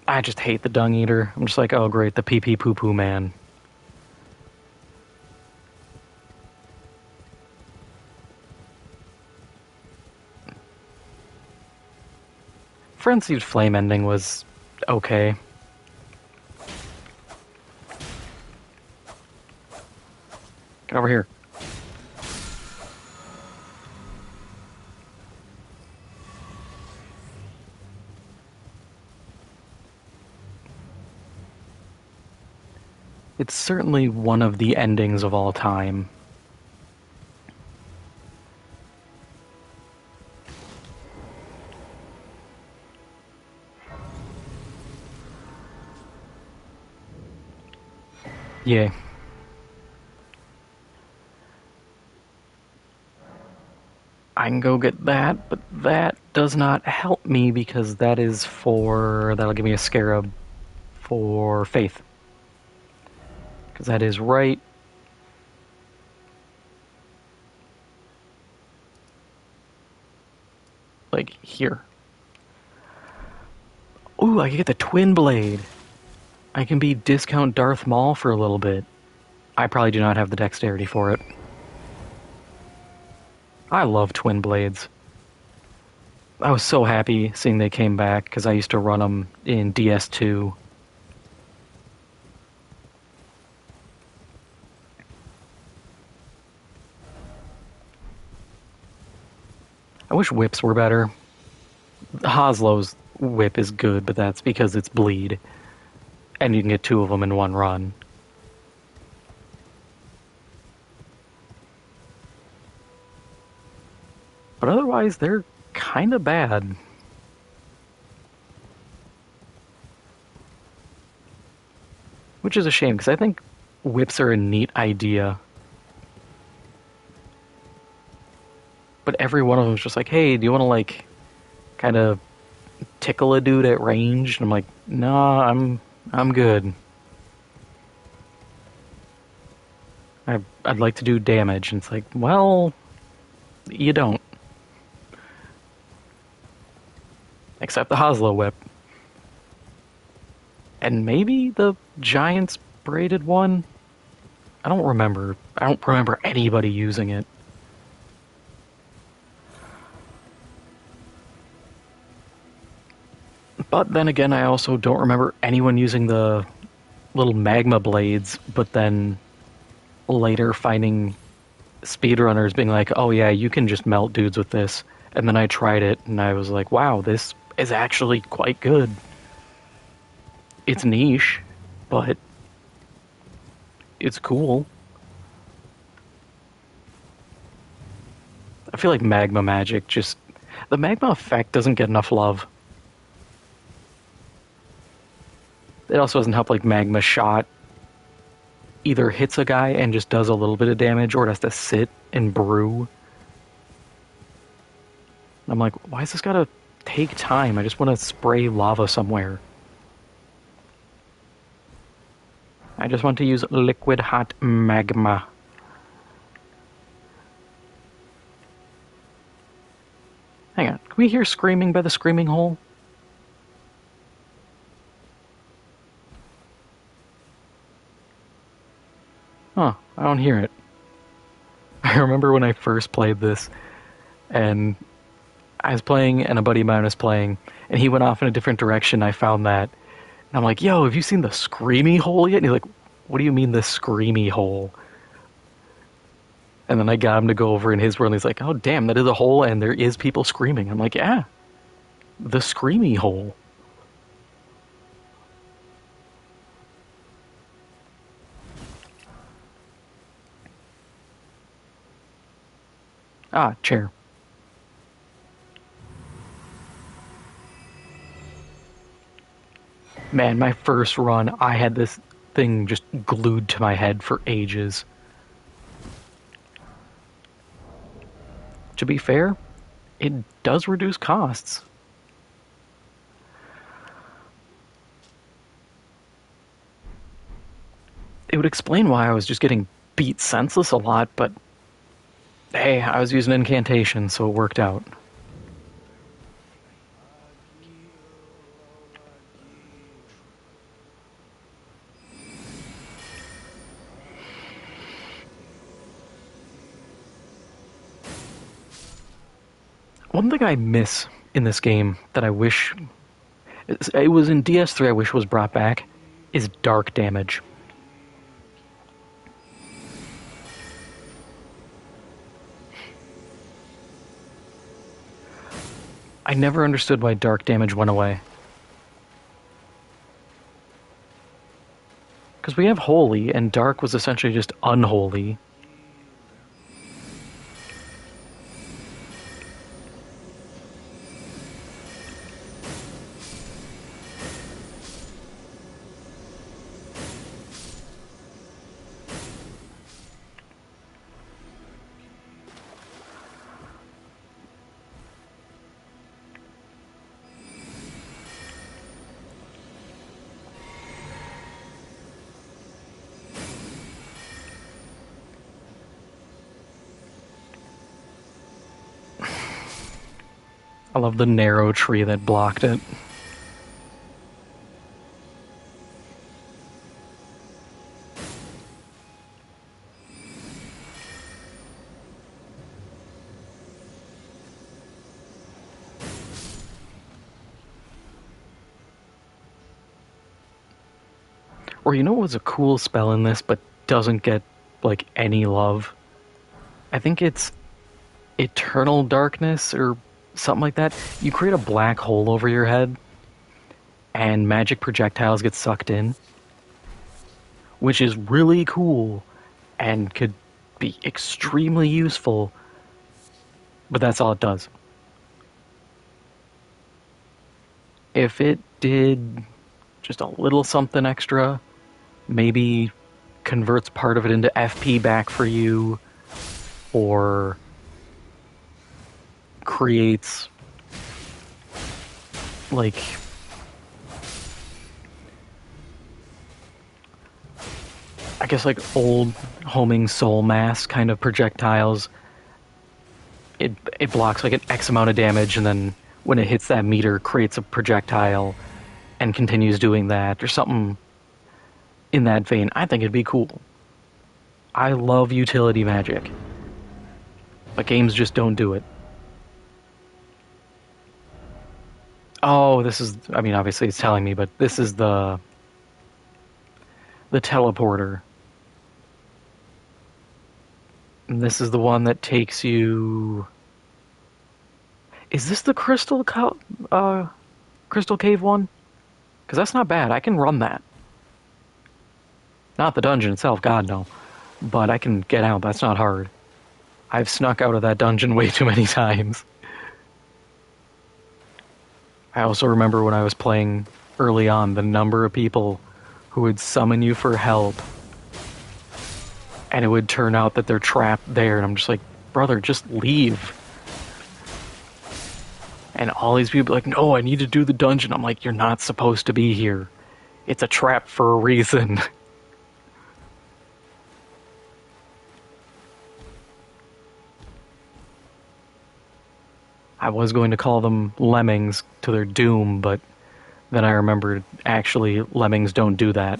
I just hate the Dung Eater. I'm just like, oh great, the pee pee poo poo man. Frenzied Flame ending was okay. Get over here. It's certainly one of the endings of all time. Yeah. I can go get that, but that does not help me because that is for... that'll give me a scarab for faith. Because that is right... like here. Ooh, I can get the Twin Blade. I can be discount Darth Maul for a little bit. I probably do not have the dexterity for it. I love Twin Blades. I was so happy seeing they came back because I used to run them in DS2. I wish whips were better. Haslow's whip is good, but that's because it's bleed, and you can get two of them in one run. But otherwise, they're kind of bad. Which is a shame, because I think whips are a neat idea. But every one of them is just like, hey, do you want to, like, kind of tickle a dude at range? And I'm like, no, I'm good. I'd like to do damage. And it's like, well, you don't. Except the Hoslow whip. And maybe the Giant's braided one? I don't remember. I don't remember anybody using it. But then again, I also don't remember anyone using the little magma blades, but then later finding speedrunners being like, oh yeah, you can just melt dudes with this. And then I tried it and I was like, wow, this is actually quite good. It's niche, but it's cool. I feel like magma magic just. The magma effect doesn't get enough love. It also doesn't help like magma shot either hits a guy and just does a little bit of damage, or it has to sit and brew. I'm like, why is this gotta take time? I just want to spray lava somewhere. I just want to use liquid hot magma. Hang on, can we hear screaming by the screaming hole? Huh, I don't hear it. I remember when I first played this, and I was playing, and a buddy of mine was playing, and he went off in a different direction. I found that, and I'm like, yo, have you seen the screamy hole yet? And he's like, what do you mean the screamy hole? And then I got him to go over in his world, and he's like, oh, damn, that is a hole, and there is people screaming. I'm like, yeah, the screamy hole. Ah, chair. Man, my first run, I had this thing just glued to my head for ages. To be fair, it does reduce costs. It would explain why I was just getting beat senseless a lot, but hey, I was using incantation, so it worked out. One thing I miss in this game that I wish it was in DS3 I wish was brought back is dark damage. I never understood why dark damage went away. Because we have holy, and dark was essentially just unholy. I love the narrow tree that blocked it. Or you know what was a cool spell in this but doesn't get like any love? I think it's eternal darkness or something like that. You create a black hole over your head, and magic projectiles get sucked in, which is really cool and could be extremely useful, but that's all it does. If it did just a little something extra, maybe converts part of it into FP back for you, or creates like I guess like old homing soul mass kind of projectiles. It blocks like an X amount of damage, and then when it hits that meter, creates a projectile and continues doing that, or something in that vein. I think it'd be cool. I love utility magic, but games just don't do it. Oh, this is, I mean, obviously it's telling me, but this is the teleporter. And this is the one that takes you. Is this the crystal cave one? Because that's not bad. I can run that. Not the dungeon itself, God no. But I can get out. That's not hard. I've snuck out of that dungeon way too many times. I also remember when I was playing early on, the number of people who would summon you for help, and it would turn out that they're trapped there, and I'm just like, brother, just leave. And all these people are like, no, I need to do the dungeon. I'm like, you're not supposed to be here. It's a trap for a reason. I was going to call them lemmings to their doom, but then I remembered actually lemmings don't do that.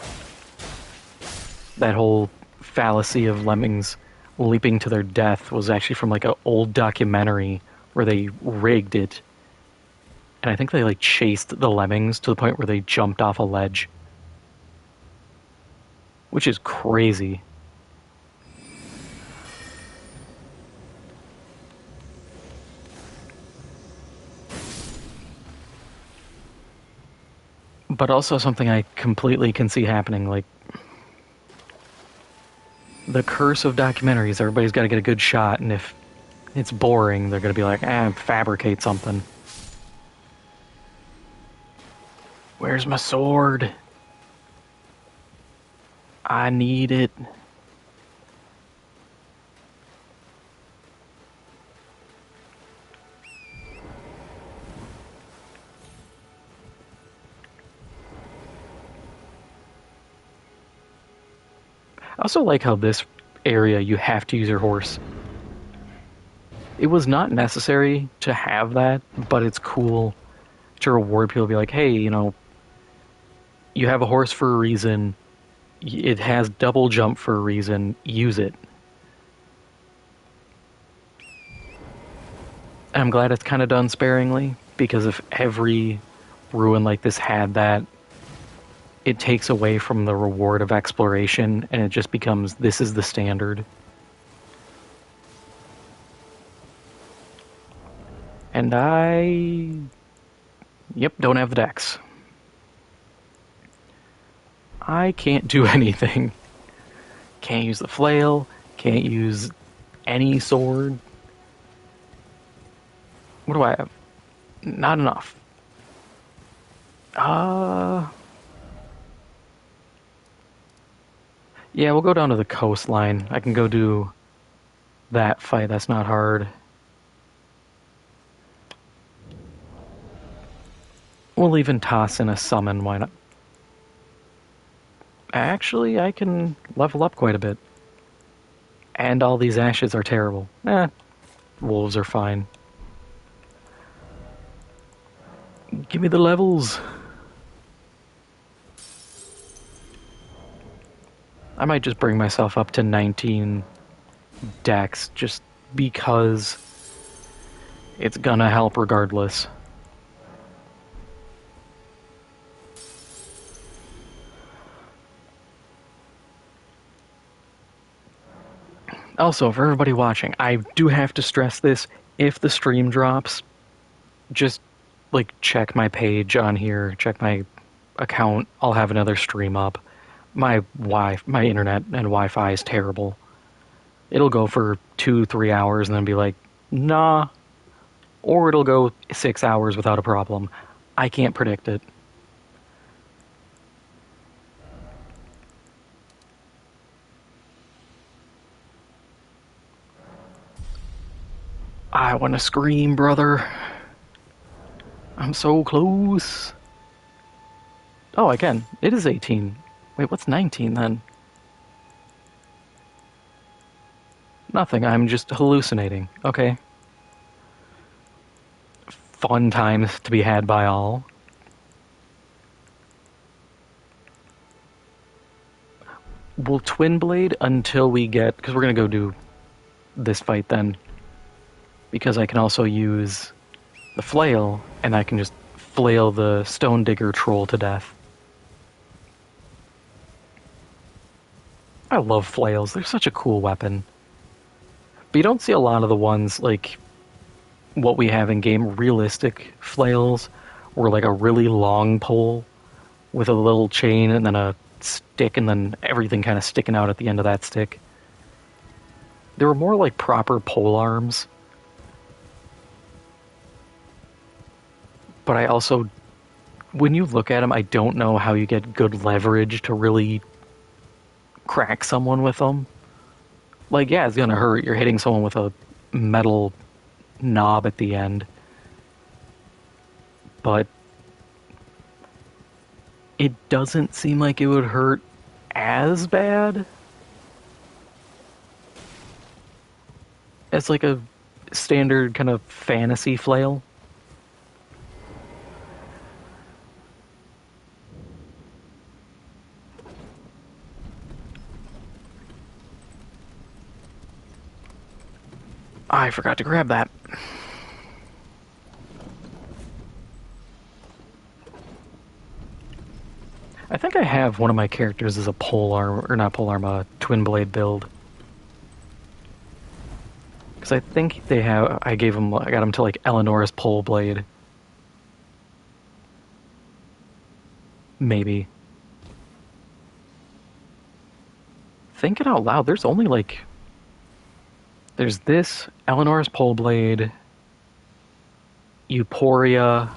That whole fallacy of lemmings leaping to their death was actually from like an old documentary where they rigged it. And I think they like chased the lemmings to the point where they jumped off a ledge. Which is crazy. But also something I completely can see happening, like the curse of documentaries. Everybody's got to get a good shot, and if it's boring, they're going to be like, fabricate something. Where's my sword? I need it. I also like how this area you have to use your horse. It was not necessary to have that, but it's cool to reward people. Be like, hey, you have a horse for a reason. It has double jump for a reason. Use it. And I'm glad it's kind of done sparingly, because if every ruin like this had that, it takes away from the reward of exploration, and it just becomes, this is the standard. And yep, don't have the dex. I can't do anything. Can't use the flail, can't use any sword. What do I have? Not enough. Yeah, we'll go down to the coastline. I can go do that fight. That's not hard. We'll even toss in a summon. Why not? Actually, I can level up quite a bit. And all these ashes are terrible. Wolves are fine. Give me the levels. I might just bring myself up to 19 dex just because it's gonna help regardless. Also, for everybody watching, I do have to stress this. If the stream drops, just like check my page on here, check my account. I'll have another stream up. My internet and Wi-Fi is terrible. It'll go for 2, 3 hours and then be like, nah, or it'll go 6 hours without a problem. I can't predict it. I want to scream, brother. I'm so close. Oh, again, it is 18. Wait, what's 19 then? Nothing, I'm just hallucinating. Okay. Fun times to be had by all. We'll Twin Blade until we get... Because we're going to go do this fight then. Because I can also use the flail, and I can just flail the Stone Digger troll to death. I love flails. They're such a cool weapon. But you don't see a lot of the ones like what we have in game, realistic flails, or like a really long pole with a little chain and then a stick and then everything kind of sticking out at the end of that stick. They were more like proper pole arms. But I also, when you look at them, I don't know how you get good leverage to really crack someone with them. Like, yeah, it's gonna hurt. You're hitting someone with a metal knob at the end. But it doesn't seem like it would hurt as bad as like a standard kind of fantasy flail. I forgot to grab that. I think I have one of my characters as a polearm, or not polearm, a twin blade build. Because I think they have, I got him to like Eleanor's pole blade. Maybe. Thinking out loud, there's only like, there's this, Eleanor's pole blade, Euphoria.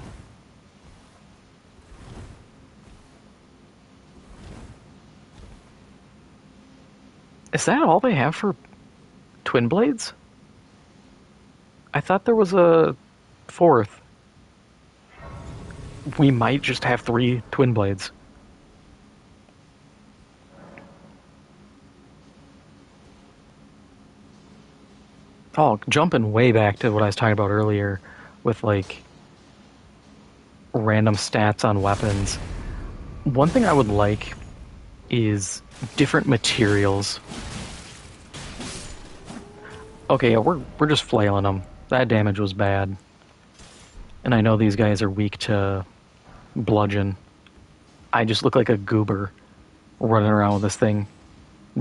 Is that all they have for twin blades? I thought there was a fourth. We might just have 3 twin blades. Oh, jumping way back to what I was talking about earlier with like random stats on weapons. One thing I would like is different materials. Okay, yeah, we're just flailing them. That damage was bad. And I know these guys are weak to bludgeon. I just look like a goober running around with this thing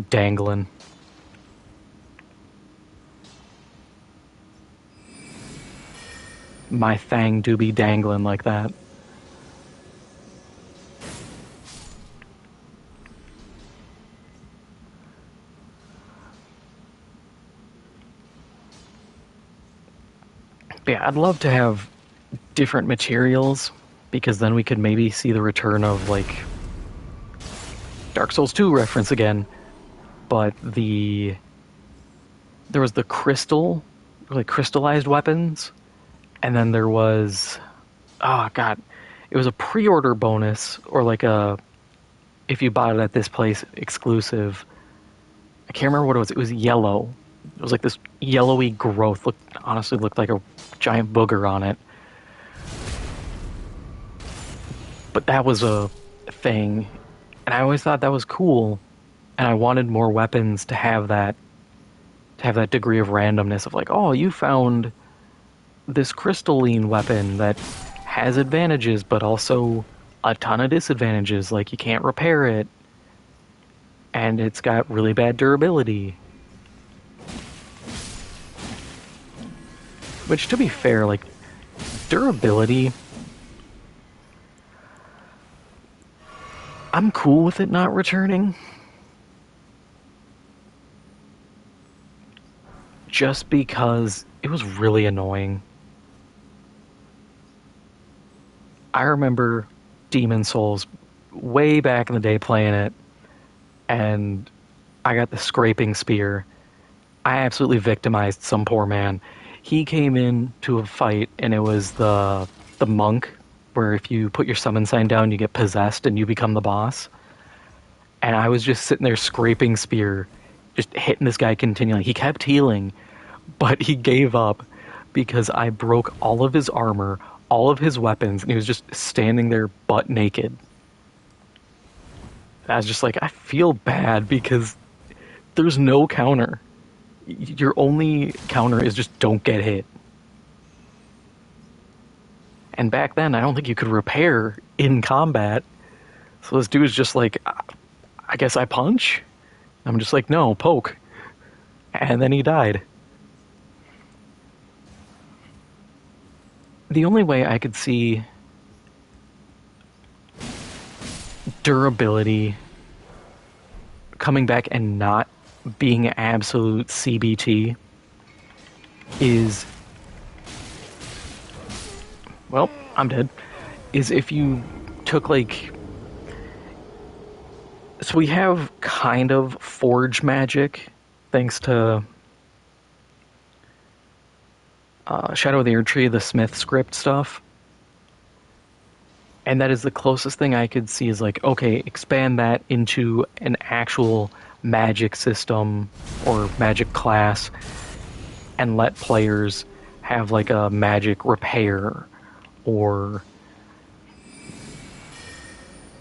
dangling. My thang do be dangling like that. But yeah, I'd love to have different materials, because then we could maybe see the return of, like, Dark Souls 2 reference again, but there was the crystal, like crystallized weapons, and then there was, oh god, it was a pre-order bonus, or like a, if you bought it at this place, exclusive. I can't remember what it was yellow. It was like this yellowy growth, honestly looked like a giant booger on it. But that was a thing, and I always thought that was cool, and I wanted more weapons to have that degree of randomness of like, oh, you found this crystalline weapon that has advantages, but also a ton of disadvantages, like you can't repair it, and it's got really bad durability. Which, to be fair, like, durability, I'm cool with it not returning. Just because it was really annoying. I remember Demon Souls way back in the day playing it, and I got the scraping spear. I absolutely victimized some poor man. He came in to a fight, and it was the monk, where if you put your summon sign down, you get possessed and you become the boss. And I was just sitting there scraping spear, just hitting this guy continually. He kept healing, but he gave up because I broke all of his armor, all of his weapons, and he was just standing there butt naked. And I was just like, I feel bad because there's no counter. Your only counter is just don't get hit. And back then, I don't think you could repair in combat. So this dude's just like, I guess I punch? I'm just like, no, poke. And then he died. The only way I could see durability coming back and not being absolute CBT is, well, I'm dead, is if you took like, so we have kind of forge magic thanks to Shadow of the Erdtree, the Smith script stuff. And that is the closest thing I could see is like, okay, expand that into an actual magic system or magic class and let players have like a magic repair or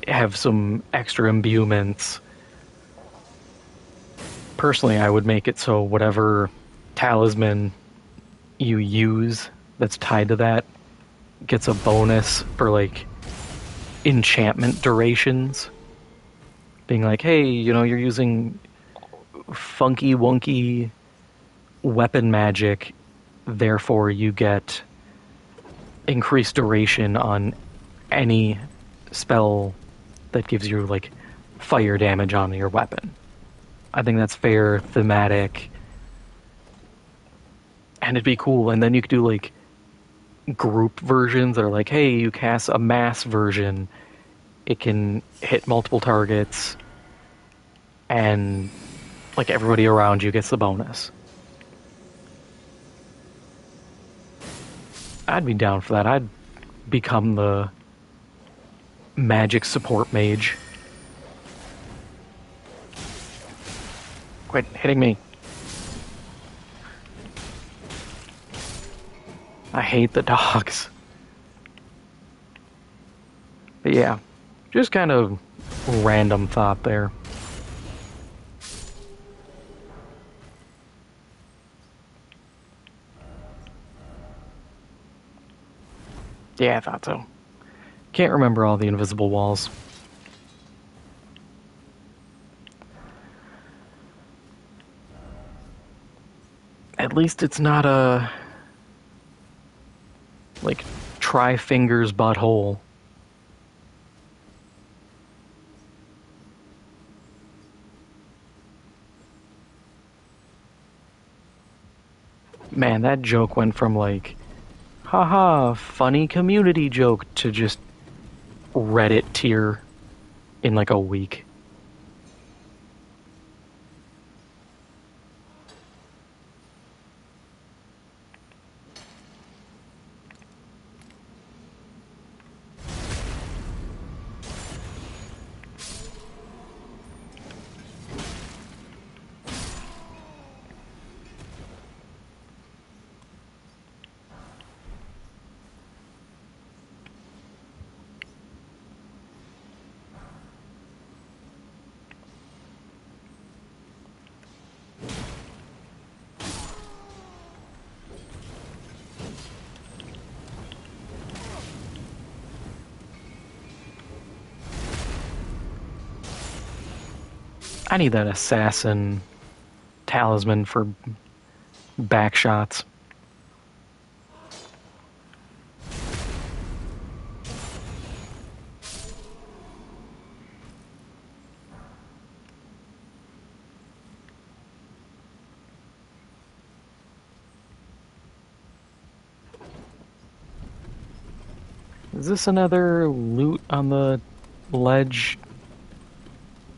have some extra imbuements. Personally, I would make it so whatever talisman you use that's tied to that gets a bonus for like enchantment durations. Being like, hey, you know, you're using funky wonky weapon magic, therefore you get increased duration on any spell that gives you like fire damage on your weapon. I think that's fair, thematic, and it'd be cool. And then you could do like group versions that are like, hey, you cast a mass version, it can hit multiple targets, and like everybody around you gets the bonus. I'd be down for that. I'd become the magic support mage. Quit hitting me. I hate the dogs. But yeah, just kind of random thought there. Yeah, I thought so. Can't remember all the invisible walls. At least it's not a like try fingers butthole. Man, that joke went from like, haha, funny community joke to just Reddit tier in like a week. I need that assassin talisman for back shots. Is this another loot on the ledge?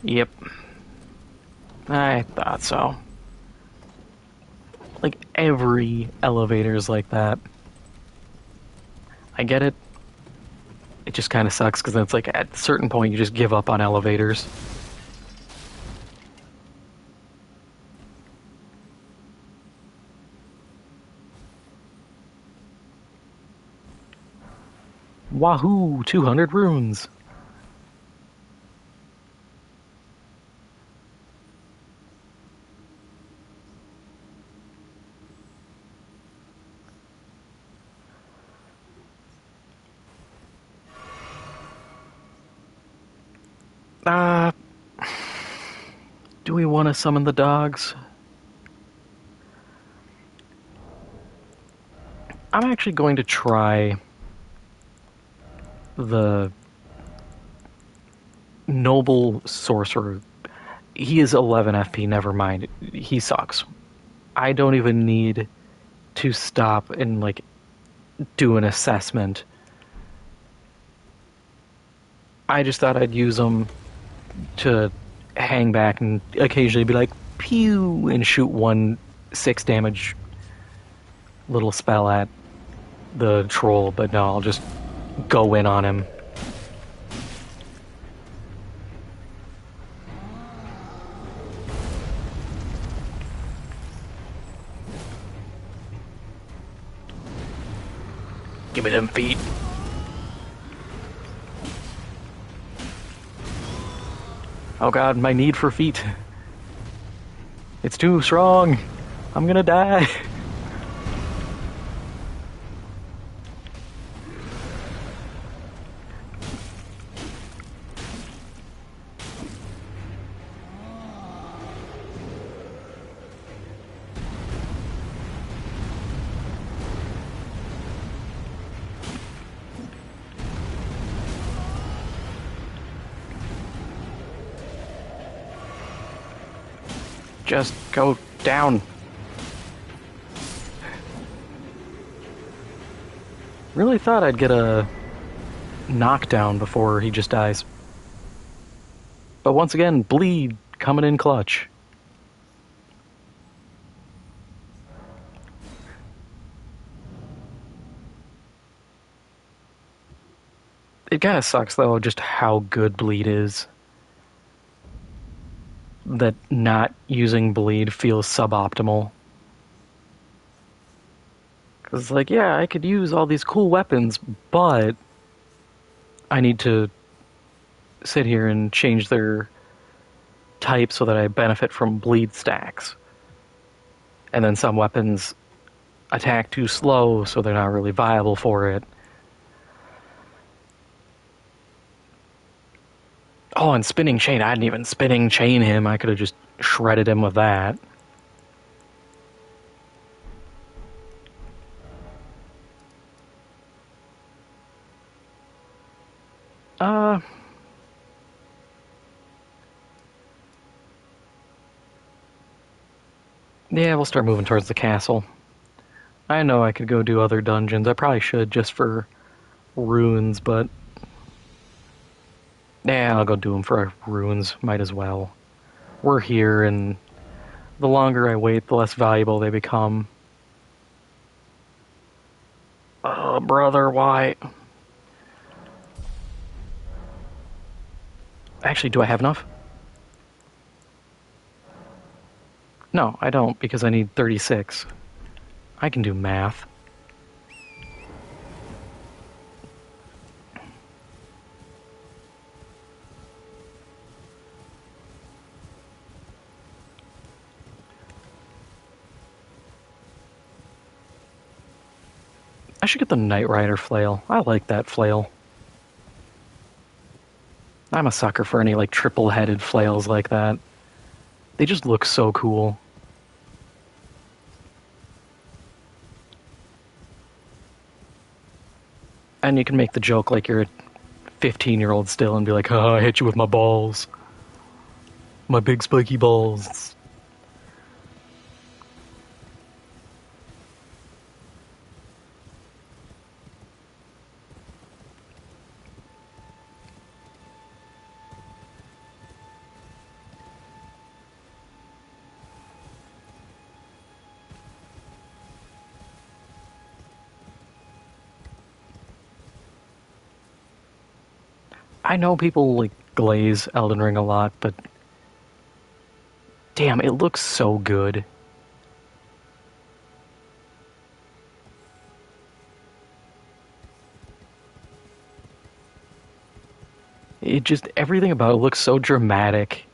Yep, I thought so. Like, every elevator's like that. I get it. It just kind of sucks because it's like at a certain point you just give up on elevators. Wahoo! 200 runes! Uh, do we want to summon the dogs? I'm actually going to try the noble sorcerer. He is 11 FP, never mind. He sucks. I don't even need to stop and, like, do an assessment. I just thought I'd use him to hang back and occasionally be like, pew, and shoot one 6 damage little spell at the troll, but no, I'll just go in on him. Give me them feet. Oh god, my need for feet. It's too strong. I'm gonna die. Just go down. Really thought I'd get a knockdown before he just dies. But once again, bleed coming in clutch. It kind of sucks though, just how good bleed is. That not using bleed feels suboptimal. Because, like, yeah, I could use all these cool weapons, but I need to sit here and change their type so that I benefit from bleed stacks. And then some weapons attack too slow, so they're not really viable for it. Oh, and spinning chain. I didn't even spinning chain him. I could have just shredded him with that. Uh, yeah, we'll start moving towards the castle. I know I could go do other dungeons. I probably should just for runes, but yeah, I'll go do them for runes. Might as well. We're here, and the longer I wait, the less valuable they become. Oh, brother, why? Actually, do I have enough? No, I don't, because I need 36. I can do math. I should get the Knight Rider flail. I like that flail. I'm a sucker for any, like, triple-headed flails like that. They just look so cool. And you can make the joke like you're a 15-year-old still and be like, oh, I hit you with my balls. My big spiky balls. I know people like glaze Elden Ring a lot, but damn, it looks so good. It just everything about it looks so dramatic,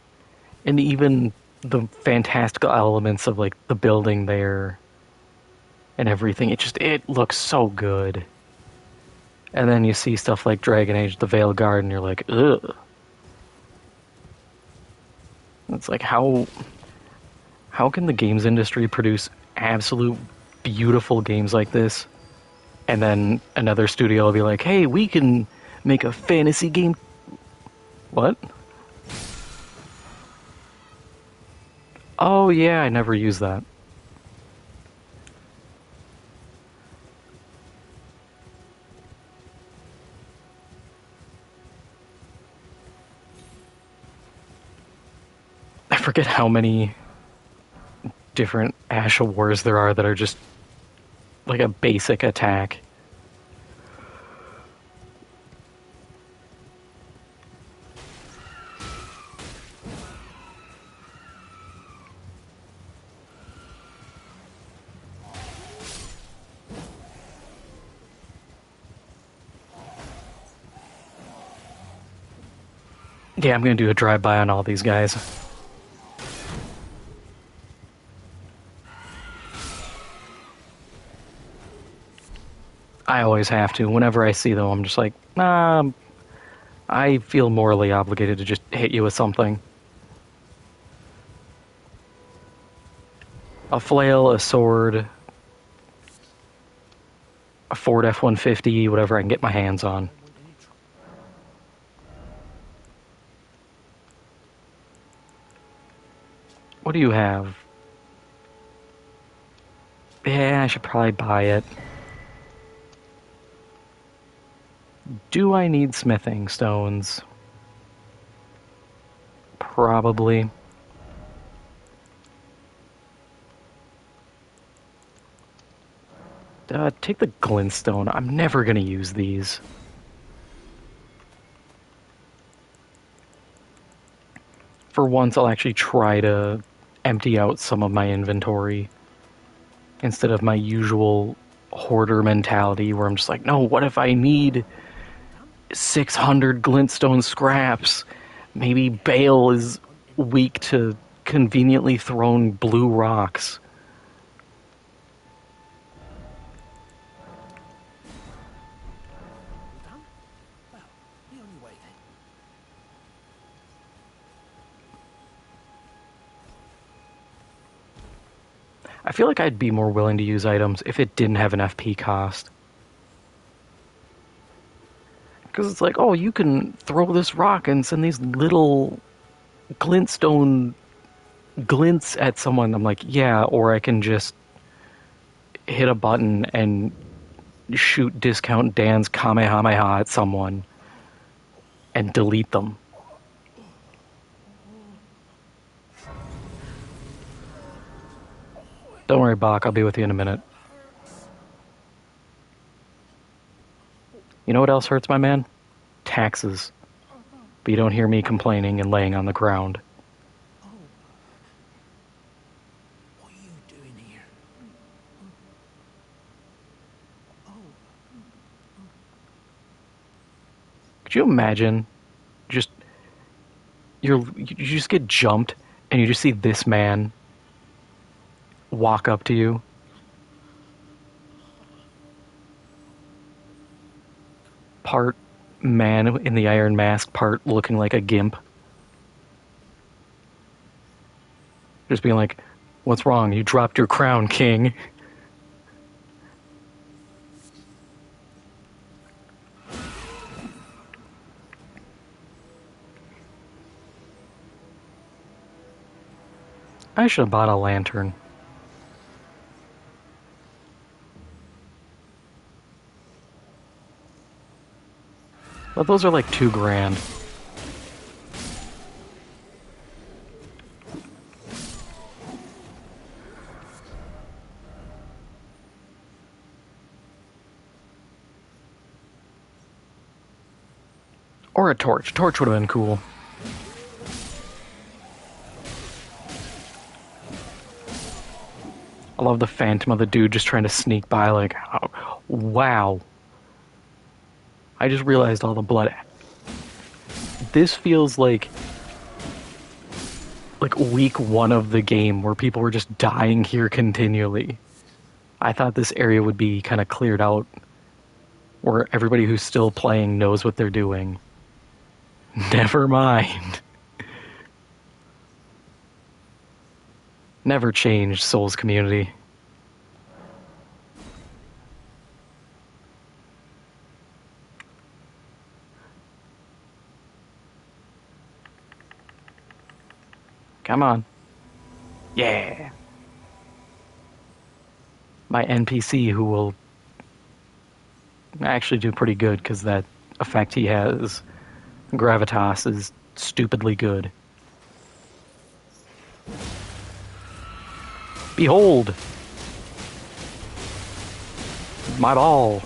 and even the fantastical elements of like the building there and everything. It looks so good. And then you see stuff like Dragon Age: The Veil Guard, and you're like, ugh. It's like how can the games industry produce absolute beautiful games like this, and then another studio will be like, hey, we can make a fantasy game. What? Oh yeah, I never used that. I forget how many different Asha Wars there are that are just like a basic attack. Yeah, I'm gonna do a drive-by on all these guys. I always have to. Whenever I see them, I'm just like, nah, I feel morally obligated to just hit you with something. A flail, a sword, a Ford F-150, whatever I can get my hands on. What do you have? Yeah, I should probably buy it. Do I need smithing stones? Probably. Take the glintstone. I'm never gonna use these. For once, I'll actually try to empty out some of my inventory instead of my usual hoarder mentality where I'm just like, no, what if I need 600 glintstone scraps? Maybe Bale is weak to conveniently thrown blue rocks. I feel like I'd be more willing to use items if it didn't have an FP cost. Because it's like, oh, you can throw this rock and send these little glintstone glints at someone. I'm like, yeah, or I can just hit a button and shoot Discount Dan's Kamehameha at someone and delete them. Don't worry, Bach, I'll be with you in a minute. You know what else hurts my man? Taxes. But you don't hear me complaining and laying on the ground. What are you doing here? Could you imagine just you just get jumped and you just see this man walk up to you, part man in the iron mask, part looking like a gimp, just being like, "What's wrong? You dropped your crown, king." I should have bought a lantern. But those are like $2,000. Or a torch. Torch would have been cool. I love the phantom of the dude just trying to sneak by like, oh, wow. I just realized all the blood. This feels like week one of the game where people were just dying here continually. I thought this area would be kind of cleared out where everybody who's still playing knows what they're doing. Never mind. Never change, Souls community. Come on. Yeah. My NPC who will actually do pretty good because that effect he has, gravitas, is stupidly good. Behold! My ball!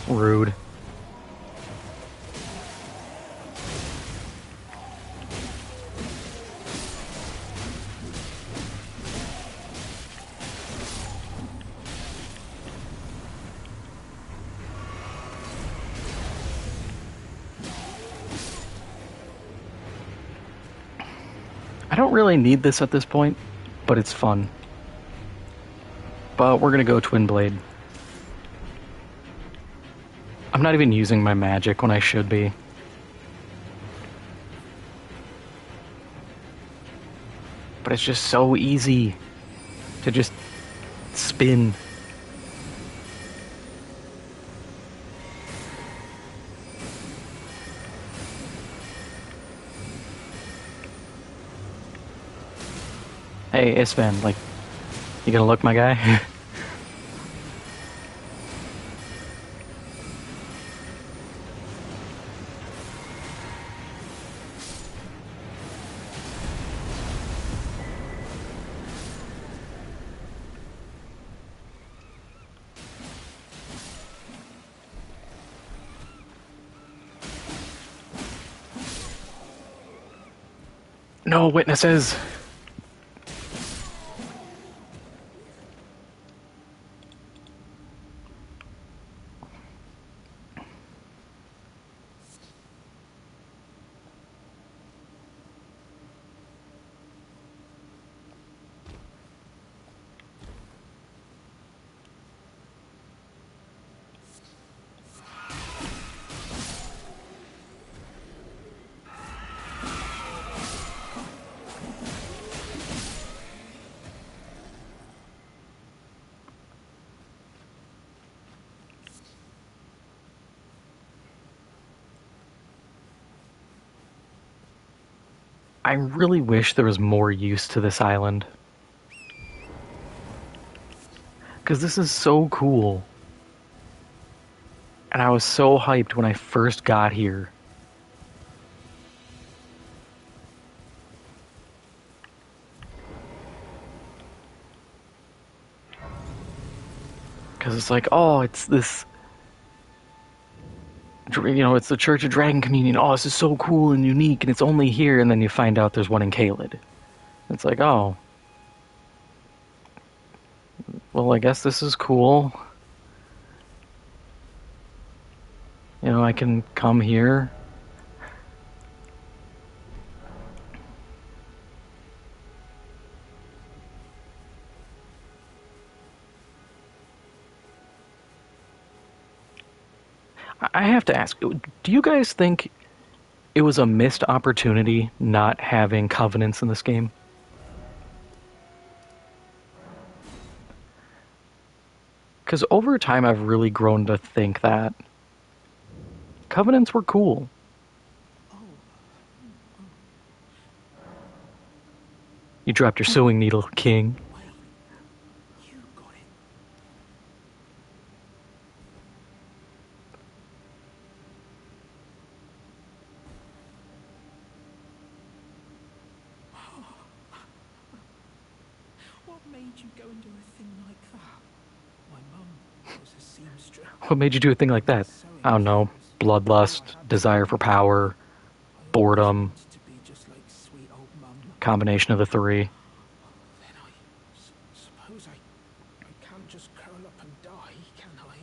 Rude. I don't really need this at this point, but it's fun. But we're gonna go Twin Blade. I'm not even using my magic when I should be. But it's just so easy to just spin. Hey, Isfan, like, you gonna look, my guy? No witnesses! I really wish there was more use to this island. Because this is so cool. And I was so hyped when I first got here. Because it's like, oh, it's this, it's the Church of Dragon Communion. Oh, this is so cool and unique, and it's only here. And then you find out there's one in Caelid. It's like, oh, well, I guess this is cool. I can come here. I have to ask, do you guys think it was a missed opportunity not having covenants in this game? Because over time, I've really grown to think that covenants were cool. You dropped your sewing needle, King. Wait, you got it. What made you go and do a thing like that? My mum was a seamstress. What made you do a thing like And that? I sewing don't know. machines were all I Bloodlust, had to desire for do. power, I always boredom, wanted to be just like sweet old mum. combination of the three. Then suppose I can't just curl up and die, can I?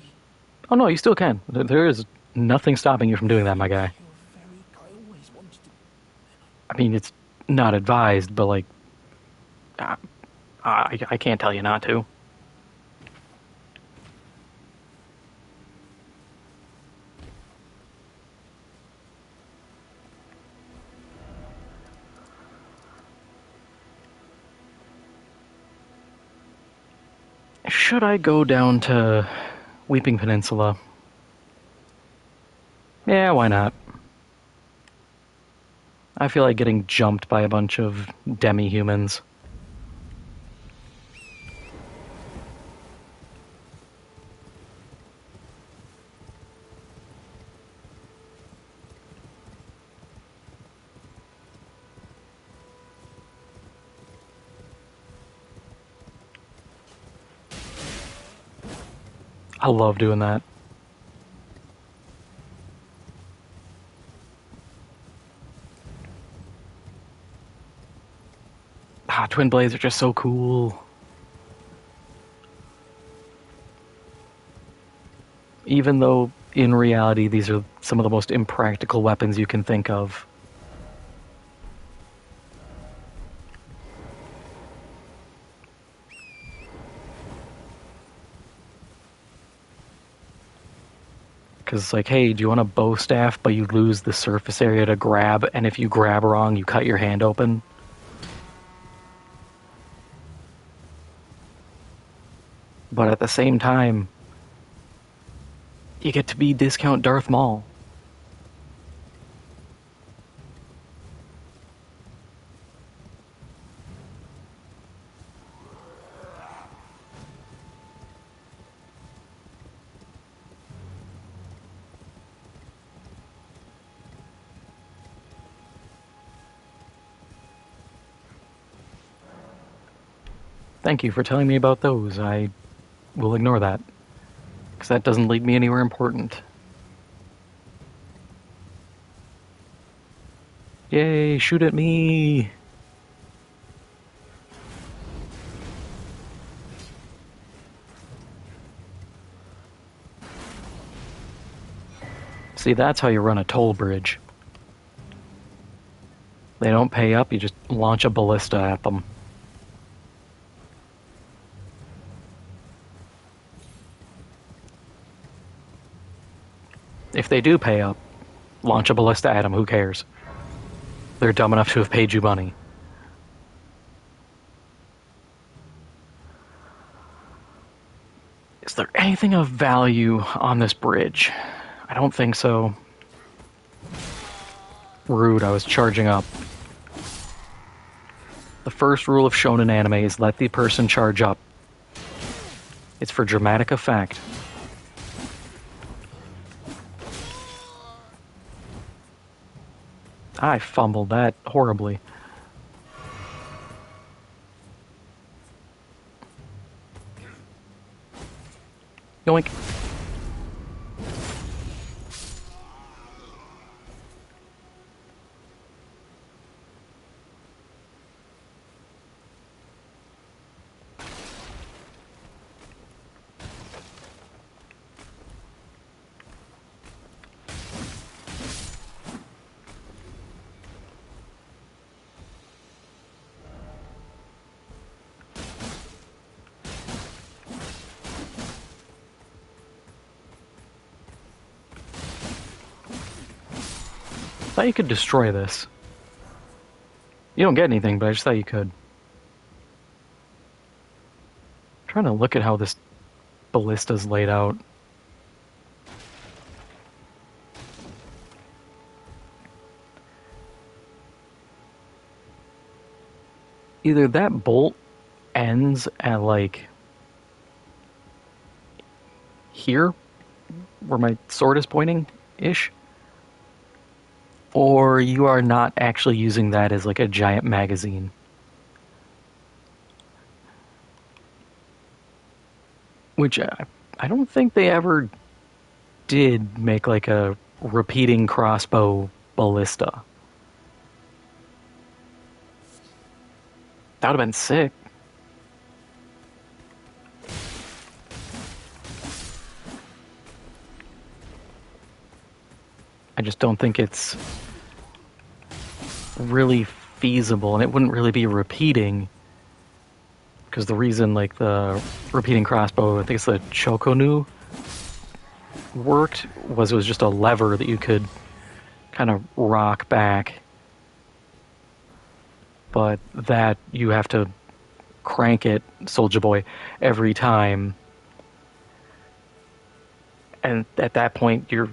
Oh no, you still can. There is nothing stopping you from doing that, my guy. You're very. I always wanted to. Then I mean, it's not advised, but like, I, I can't tell you not to. Should I go down to Weeping Peninsula? Yeah, why not? I feel like getting jumped by a bunch of demi-humans. I love doing that. Twin blades are just so cool. Even though, in reality, these are some of the most impractical weapons you can think of. Because it's like, hey, do you want a bow staff, but you lose the surface area to grab, and if you grab wrong, you cut your hand open? But at the same time, you get to be discount Darth Maul. Thank you for telling me about those. I will ignore that, because that doesn't lead me anywhere important. Yay, shoot at me! See, that's how you run a toll bridge. They don't pay up, you just launch a ballista at them. If they do pay up, launch a ballista at them, who cares? They're dumb enough to have paid you money. Is there anything of value on this bridge? I don't think so. Rude, I was charging up. The first rule of shonen anime is let the person charge up. It's for dramatic effect. I fumbled that horribly. Yoink. Thought you could destroy this. You don't get anything, but I just thought you could. I'm trying to look at how this ballista's laid out. Either that bolt ends at like here, where my sword is pointing ish, or you are not actually using that as like a giant magazine. Which I don't think they ever did make like a repeating crossbow ballista. That would have been sick. I just don't think it's really feasible, and it wouldn't really be repeating because the reason like the repeating crossbow, I think it's the Chokonu, worked was it was just a lever that you could kind of rock back, but that you have to crank it, Soldier Boy, every time, and at that point you're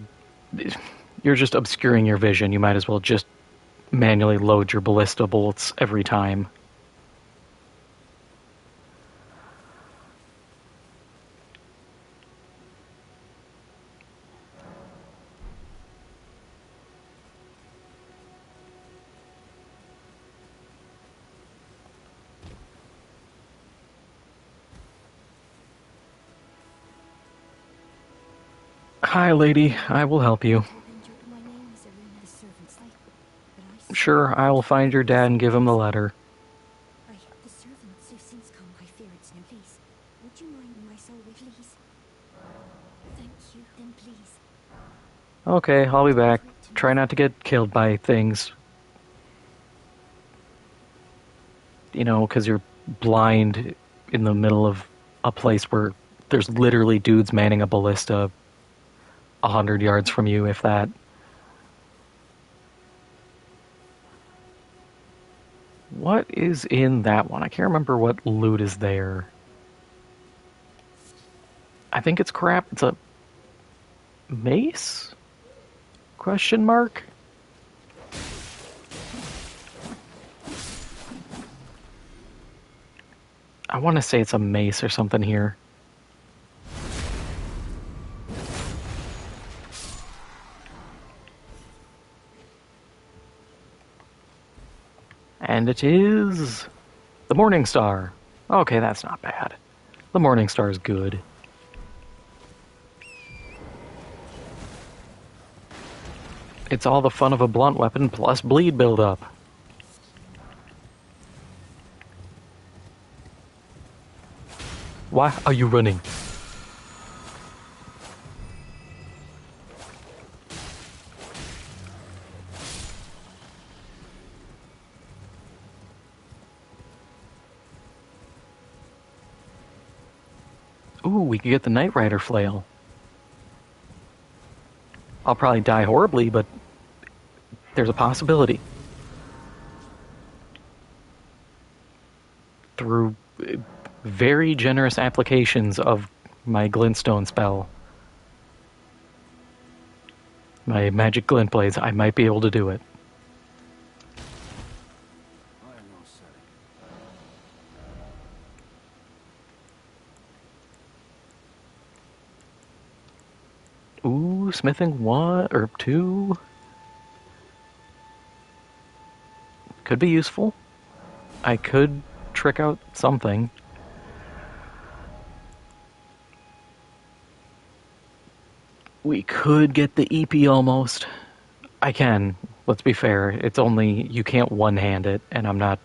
just obscuring your vision. You might as well just manually load your ballista bolts every time. Hi, lady. I will help you. Sure, I will find your dad and give him the letter. The servants who've since come, I fear it's no place. Would you mind my soul, please? Thank you, then please. Okay, I'll be back. Try not to get killed by things. You know, because you're blind in the middle of a place where there's literally dudes manning a ballista 100 yards from you, if that. What is in that one? I can't remember what loot is there. I think it's crap. It's a mace? Question mark? I want to say it's a mace or something here. And it is the Morning Star. Okay, that's not bad. The Morning Star is good. It's all the fun of a blunt weapon plus bleed buildup. Why are you running? Ooh, we could get the Knight Rider flail. I'll probably die horribly, but there's a possibility. Through very generous applications of my glintstone spell, my magic glint blades, I might be able to do it. Ooh, smithing 1 or 2 could be useful. I could trick out something. We could get the EP almost. I can. Let's be fair. It's only you can't one-hand it, and I'm not